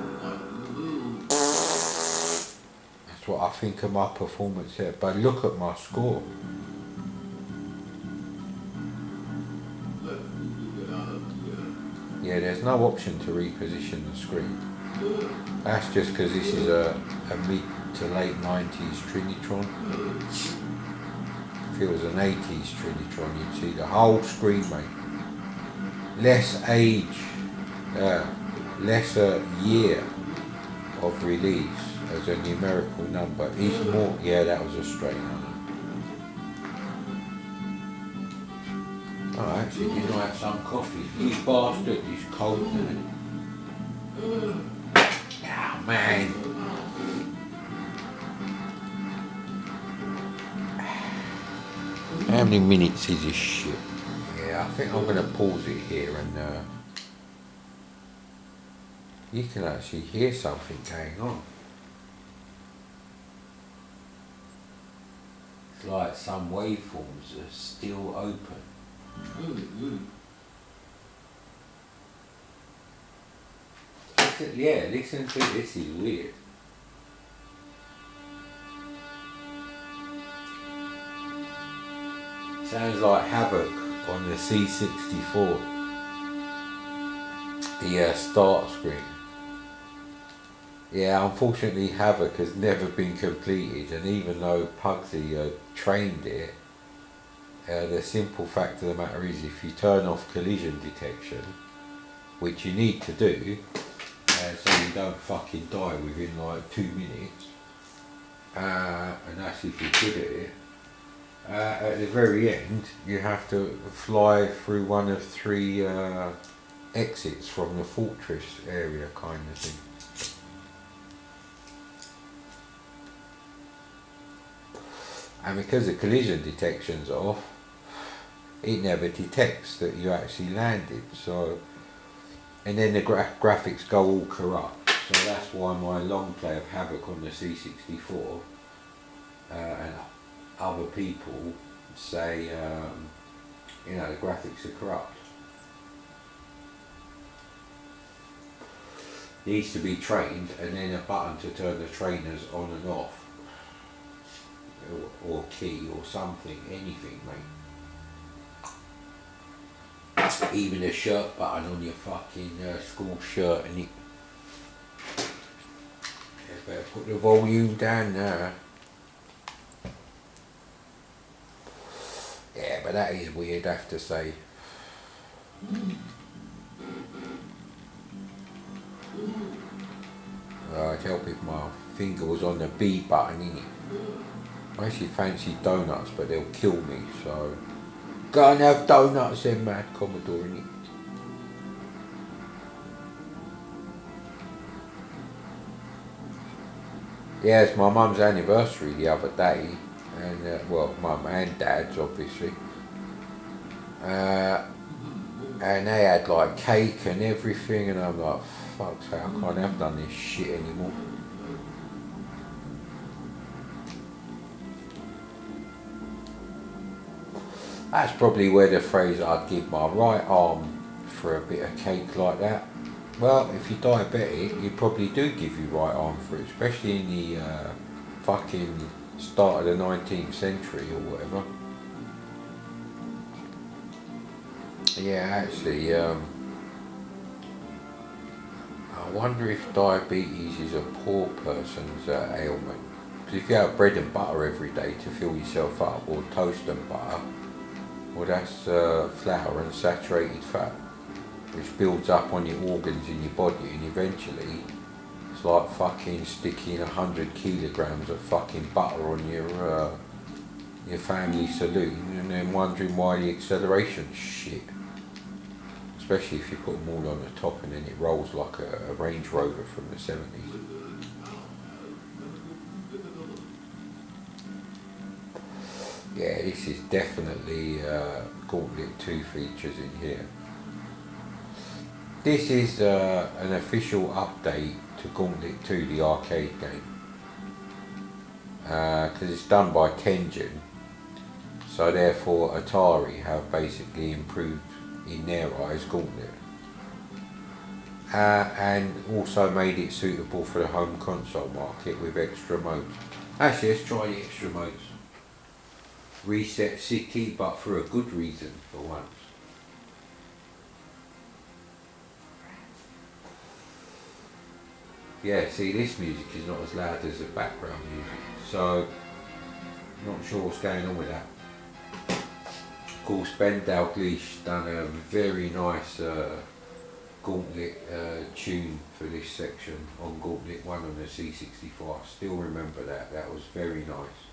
Speaker 1: That's what I think of my performance here. But look at my score. Yeah, there's no option to reposition the screen. That's just because this is a mid to late 90s Trinitron. If it was an 80s Trinitron, you'd see the whole screen, mate. Less age, lesser year of release as a numerical number is more. Yeah, that was a straight number. Oh, actually, didn't I have some coffee? You bastard, it's cold, isn't it? Oh, man. How many minutes is this shit? Yeah, I think I'm going to pause it here and you can actually hear something going on. It's like some waveforms are still open. Yeah, listen to this, is weird. Sounds like Havoc on the C64, the start screen. Yeah, unfortunately Havoc has never been completed, and even though Pugsy trained it, the simple fact of the matter is if you turn off collision detection, which you need to do, so you don't fucking die within like 2 minutes, and that's if you're good at it, at the very end you have to fly through one of 3 exits from the fortress area kind of thing. And because the collision detection's off, it never detects that you actually landed. So, and then the graphics go all corrupt. So that's why my long play of Havoc on the C64 and other people say, you know, the graphics are corrupt. It needs to be trained, and then a button to turn the trainers on and off. Or key or something, anything, mate. Even a shirt button on your fucking school shirt, and you better put the volume down there. Yeah, but that is weird, I have to say. I'd help if my finger was on the B button, innit? I actually fancy donuts, but they'll kill me, so go and have donuts then, Mad Commodore, innit? Yeah, it's my mum's anniversary the other day, and well, mum and dad's obviously, and they had like cake and everything, and I'm like, fuck's sake, I can't have done this shit anymore. That's probably where the phrase "I'd give my right arm for a bit of cake like that." Well, if you're diabetic, you probably do give your right arm for it, especially in the fucking start of the 19th century or whatever. Yeah, actually, I wonder if diabetes is a poor person's ailment. Because if you have bread and butter every day to fill yourself up, or toast and butter, well, that's flour and saturated fat, which builds up on your organs in your body, and eventually it's like fucking sticking 100 kilograms of fucking butter on your family saloon, and then wondering why the acceleration's shit. Especially if you put them all on the top and then it rolls like a Range Rover from the 70s. Yeah, this is definitely Gauntlet II features in here. This is an official update to Gauntlet II, the arcade game. Because it's done by Tengen, so therefore Atari have basically improved, in their eyes, Gauntlet. And also made it suitable for the home console market with extra modes. Actually, let's try the extra modes. Reset City, but for a good reason for once. Yeah, see, this music is not as loud as the background music, so not sure what's going on with that. Of course, Ben Dalglish done a very nice Gauntlet tune for this section on Gauntlet 1 on the C64. I still remember that, that was very nice.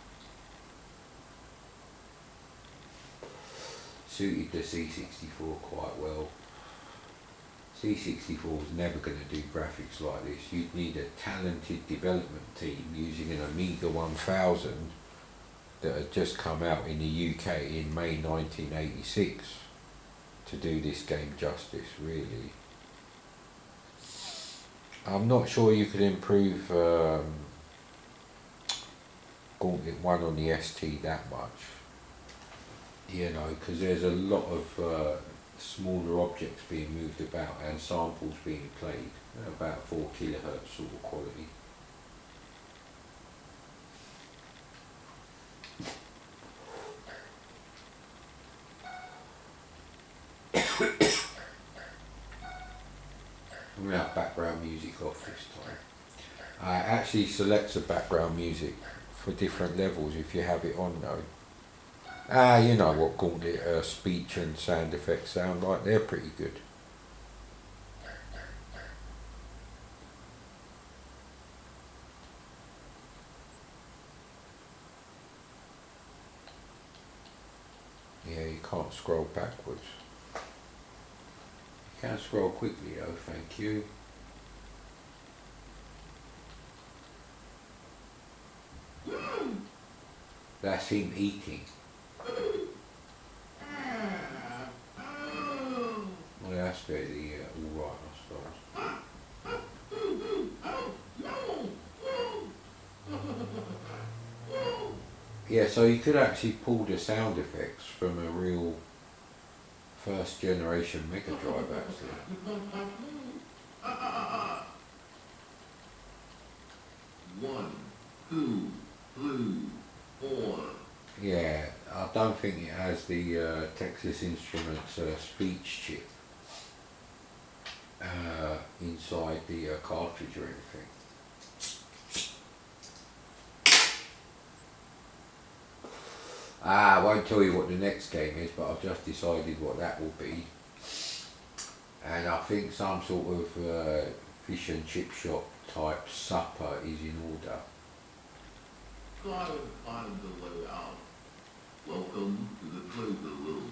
Speaker 1: Suited the C64 quite well. C64 was never going to do graphics like this. You'd need a talented development team using an Amiga 1000 that had just come out in the UK in May 1986 to do this game justice, really. I'm not sure you could improve Gauntlet 1 on the ST that much, you know, because there's a lot of smaller objects being moved about and samples being played at about 4 kilohertz sort of quality. I'm going to have background music off this time. It actually selects the background music for different levels if you have it on though. You know what Gauntlet speech and sound effects sound like, they're pretty good. Yeah, you can't scroll backwards. You can scroll quickly though, thank you. That's him eating. Well, that's fairly alright, I suppose. Yeah, so you could actually pull the sound effects from a real first generation Megadrive actually. 1, 2, 3, 4. Yeah, I don't think it has the Texas Instruments speech chip inside the cartridge or anything. I won't tell you what the next game is, but I've just decided what that will be. And I think some sort of fish and chip shop type supper is in order.
Speaker 2: Got to find the way out. Welcome to the Clover Room.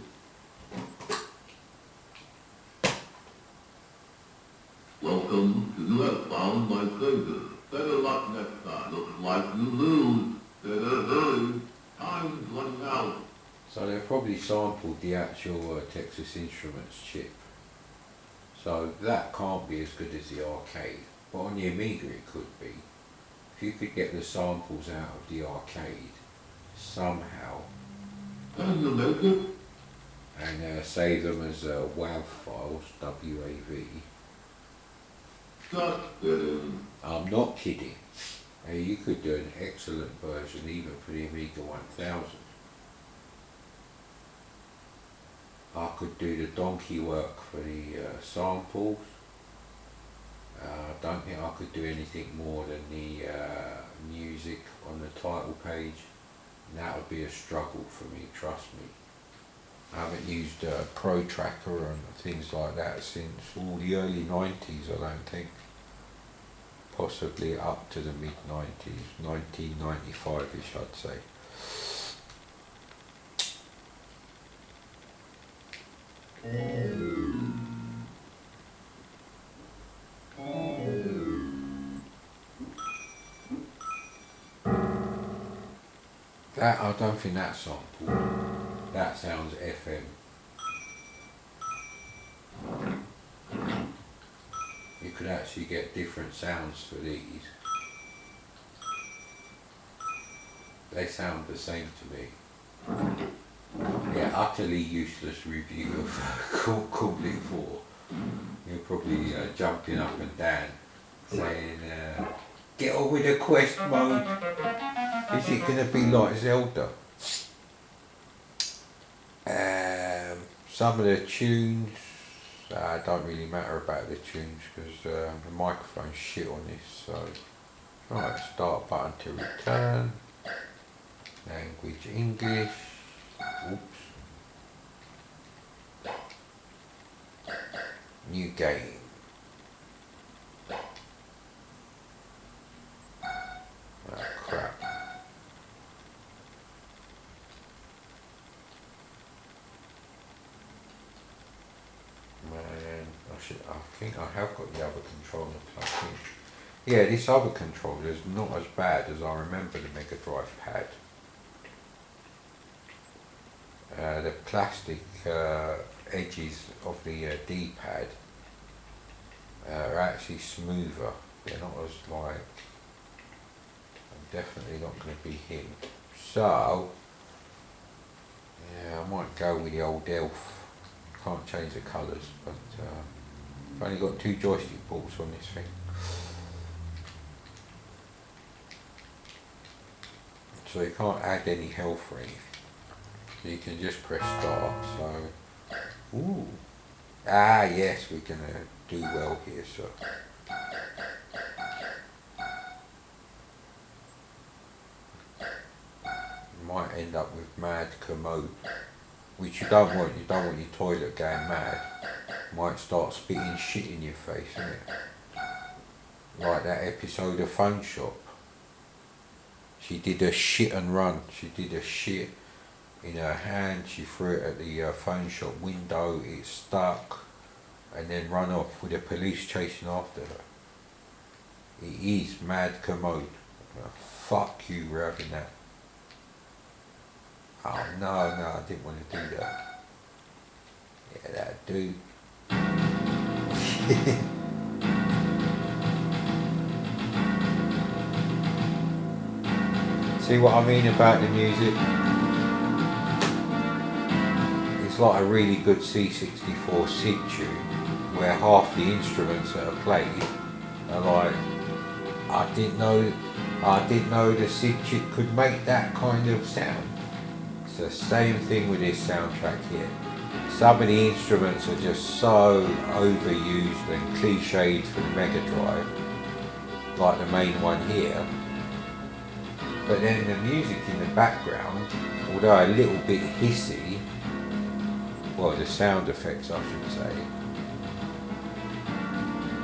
Speaker 2: Welcome to the Earthbound by Clover. Better luck next time. Looks like you lose. Better hurry. Time's running out.
Speaker 1: So they've probably sampled the actual Texas Instruments chip. So that can't be as good as the arcade. But on the Amiga it could be. If you could get the samples out of the arcade somehow
Speaker 2: Can you make it?
Speaker 1: and save them as WAV files, WAV.
Speaker 2: Just kidding.
Speaker 1: I'm not kidding. You could do an excellent version even for the Amiga 1000. I could do the donkey work for the samples. I don't think I could do anything more than the music on the title page. And that would be a struggle for me, trust me. I haven't used Pro Tracker and things like that since all the early 90s, I don't think. Possibly up to the mid 90s, 1995ish I'd say. That, I don't think that's sampled. That sounds FM. You could actually get different sounds for these. They sound the same to me. Yeah, utterly useless review of Gauntlet IV. You're probably jumping up and down saying, get on with the quest mode. Is it going to be like Zelda? Some of the tunes, don't really matter about the tunes because the microphone's shit on this. So, right, start button to return. Language English. Oops. New game. Oh crap. Man, I think I have got the other controller plugged in. Yeah, this other controller is not as bad as I remember the Megadrive pad. The plastic edges of the D-pad are actually smoother. They're not as like, I'm definitely not going to be him. So, yeah, I might go with the old elf. Can't change the colours, but I've only got 2 joystick ports on this thing. So you can't add any health or anything. You can just press start, so, ooh, yes, we're going to do well here, so. Might end up with madcommodore, which you don't want your toilet going mad. Might start spitting shit in your face, innit? Like that episode of Phone Shop. She did a shit and run, she did a shit in her hand, she threw it at the phone shop window, it stuck, and then run off with the police chasing after her. It is madcommodore. Fuck you, we're having that. Oh no, I didn't want to do that. Yeah, that'd do. See what I mean about the music? It's like a really good C64 SID tune where half the instruments that are played are like, I didn't know the SID chip could make that kind of sound. It's the same thing with this soundtrack here. Some of the instruments are just so overused and cliched for the Megadrive, like the main one here. But then the music in the background, although a little bit hissy, well, the sound effects I should say,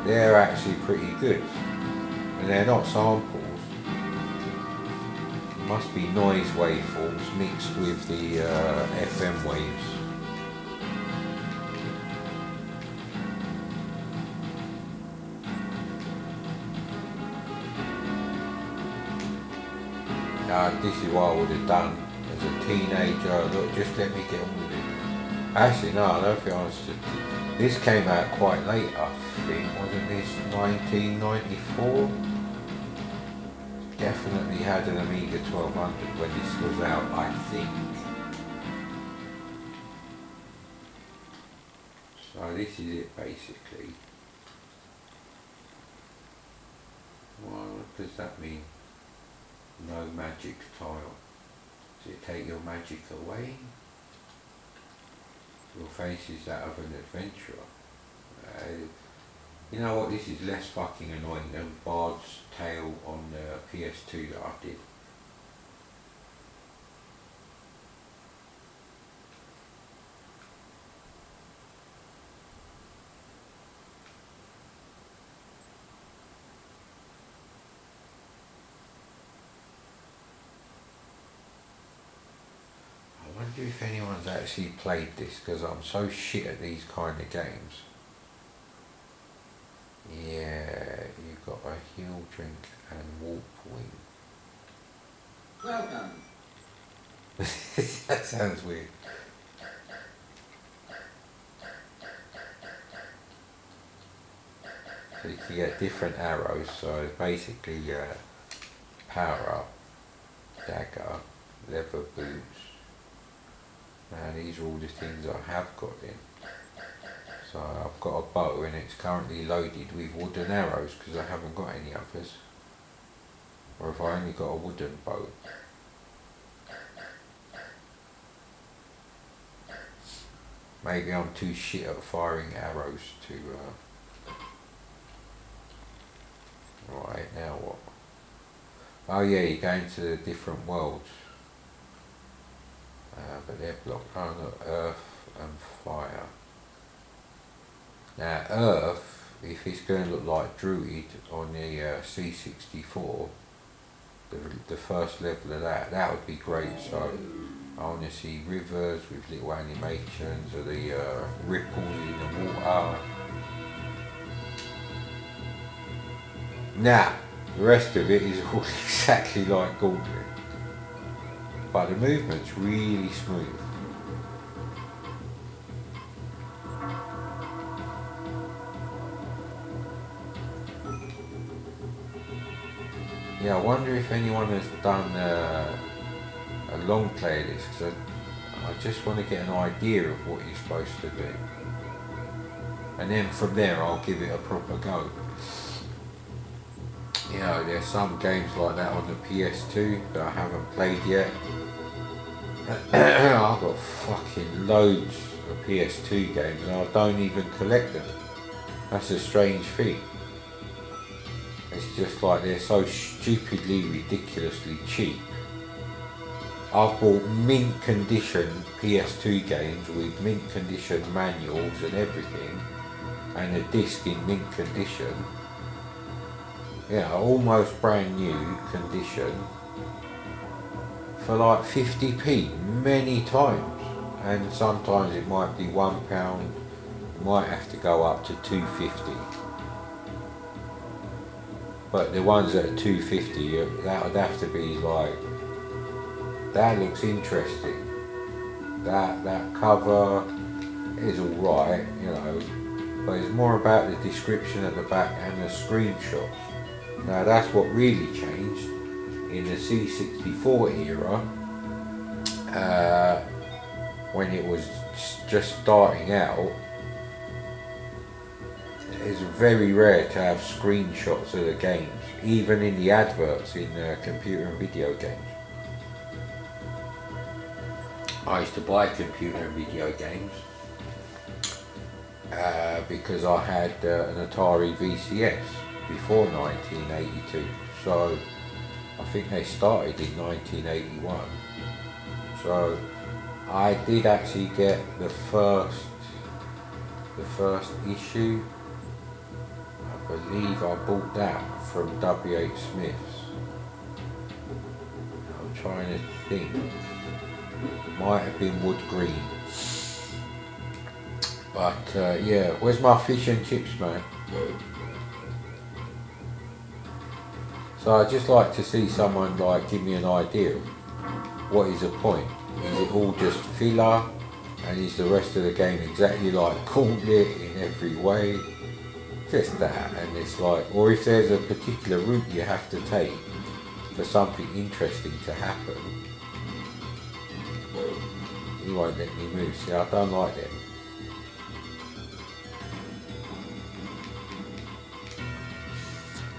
Speaker 1: they're actually pretty good. And they're not samples. It must be noise waveforms mixed with the FM waves. This is what I would have done as a teenager. Look, just let me get on with it. Actually, no, I don't think I was. This came out quite late, I think. Wasn't this 1994? Definitely had an Amiga 1200 when this was out, I think. So this is it basically. Well, what does that mean? No magic tile. Does it take your magic away? Your face is that of an adventurer. You know what, this is less fucking annoying than Bard's Tale on the PS2 that I did. I wonder if anyone's actually played this, because I'm so shit at these kind of games. Yeah, you've got a heel drink and warp wing.
Speaker 2: Welcome.
Speaker 1: That sounds weird. So you can get different arrows, so basically power up, dagger, leather boots. Now these are all the things I have got in. So I've got a bow and it's currently loaded with wooden arrows because I haven't got any others. Or if I only got a wooden bow. Maybe I'm too shit at firing arrows to... Right, now what? Oh yeah, you go into the different worlds. But they're blocked. Oh look, earth and fire. Now earth, if it's going to look like Druid on the C64, the first level of that would be great. So I want to see rivers with little animations of the ripples in the water. Now, the rest of it is all exactly like Gauntlet, but the movement's really smooth. Yeah, I wonder if anyone has done a long play of this, because I just want to get an idea of what you're supposed to do. And then from there I'll give it a proper go. You know, there's some games like that on the PS2 that I haven't played yet. I've got fucking loads of PS2 games and I don't even collect them. That's a strange thing. It's just like they're so stupidly, ridiculously cheap. I've bought mint condition PS2 games with mint condition manuals and everything, and a disc in mint condition. Yeah, almost brand new condition for like 50p many times, and sometimes it might be £1, it might have to go up to £2.50. But the ones that are £2.50, that would have to be like, that looks interesting. That cover is alright, you know, but it's more about the description at the back and the screenshots. Now that's what really changed in the C64 era, when it was just starting out. It's very rare to have screenshots of the games, even in the adverts in computer and video games. I used to buy computer and video games because I had an Atari VCS before 1982, so I think they started in 1981. So I did actually get the first issue. I believe I bought that from W.H. Smith's. I'm trying to think. It might have been wood green. But yeah, where's my fish and chips, man? So So I'd just like to see someone like give me an idea of what is the point. Is it all just filler, and is the rest of the game exactly like Gauntlet in every way? Just that, and it's like, or if there's a particular route you have to take for something interesting to happen, he won't let me move. See, I don't like them.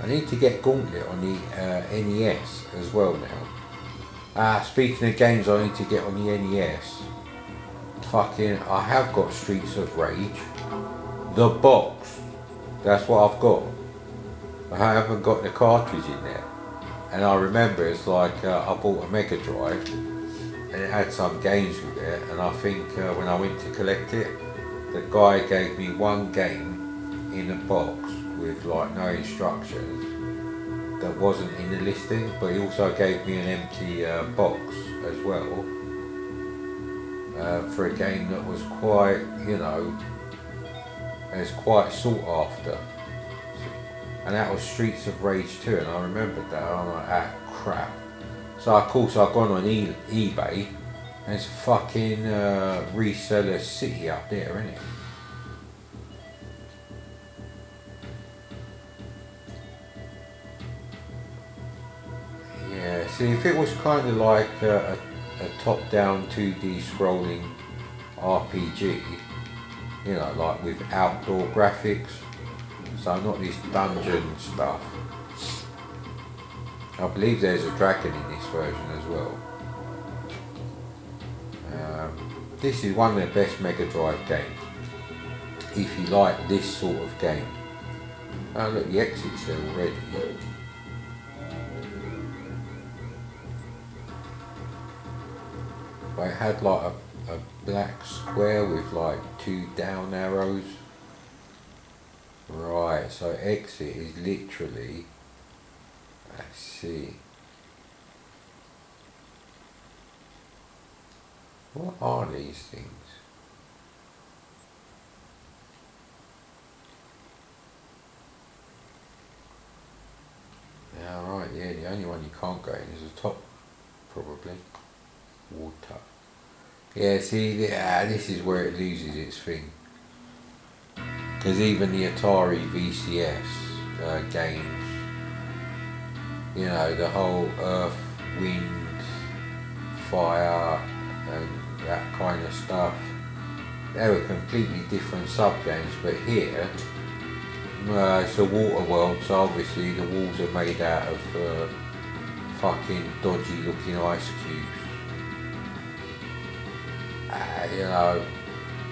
Speaker 1: I need to get Gauntlet on the NES as well now. Speaking of games I need to get on the NES, I have got Streets of Rage, the box, that's what I've got. I haven't got the cartridge in there. And I remember it's like I bought a Mega Drive and it had some games with it, and I think when I went to collect it, the guy gave me one game in a box with like no instructions that wasn't in the listing, but he also gave me an empty box as well for a game that was quite, it was quite sought after, and that was Streets of Rage 2, and I remembered that, and I'm like, crap. So of course I've gone on eBay, and there's fucking reseller city up there, isn't it? Yeah, see, if it was kind of like a top-down 2D scrolling RPG, like with outdoor graphics, so not this dungeon stuff. I believe there's a dragon in this version as well. This is one of the best Mega Drive games, if you like this sort of game. Oh look, the exit's there already. But it had like a black square with like 2 down arrows. Right, so exit is literally, let's see. What are these things? Yeah, right, yeah, the only one you can't go in is the top, probably. Water. Yeah, see, this is where it loses its thing. Because even the Atari VCS games, the whole earth, wind, fire, and that kind of stuff, they were completely different sub-games, but here, it's a water world, so obviously the walls are made out of fucking dodgy looking ice cubes.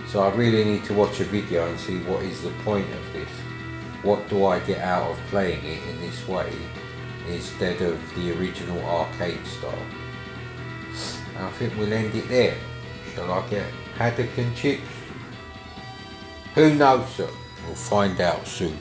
Speaker 1: So I really need to watch a video and see what is the point of this. What do I get out of playing it in this way instead of the original arcade style? I think we'll end it there. Shall I get haddock and chips? Who knows, sir? We'll find out soon.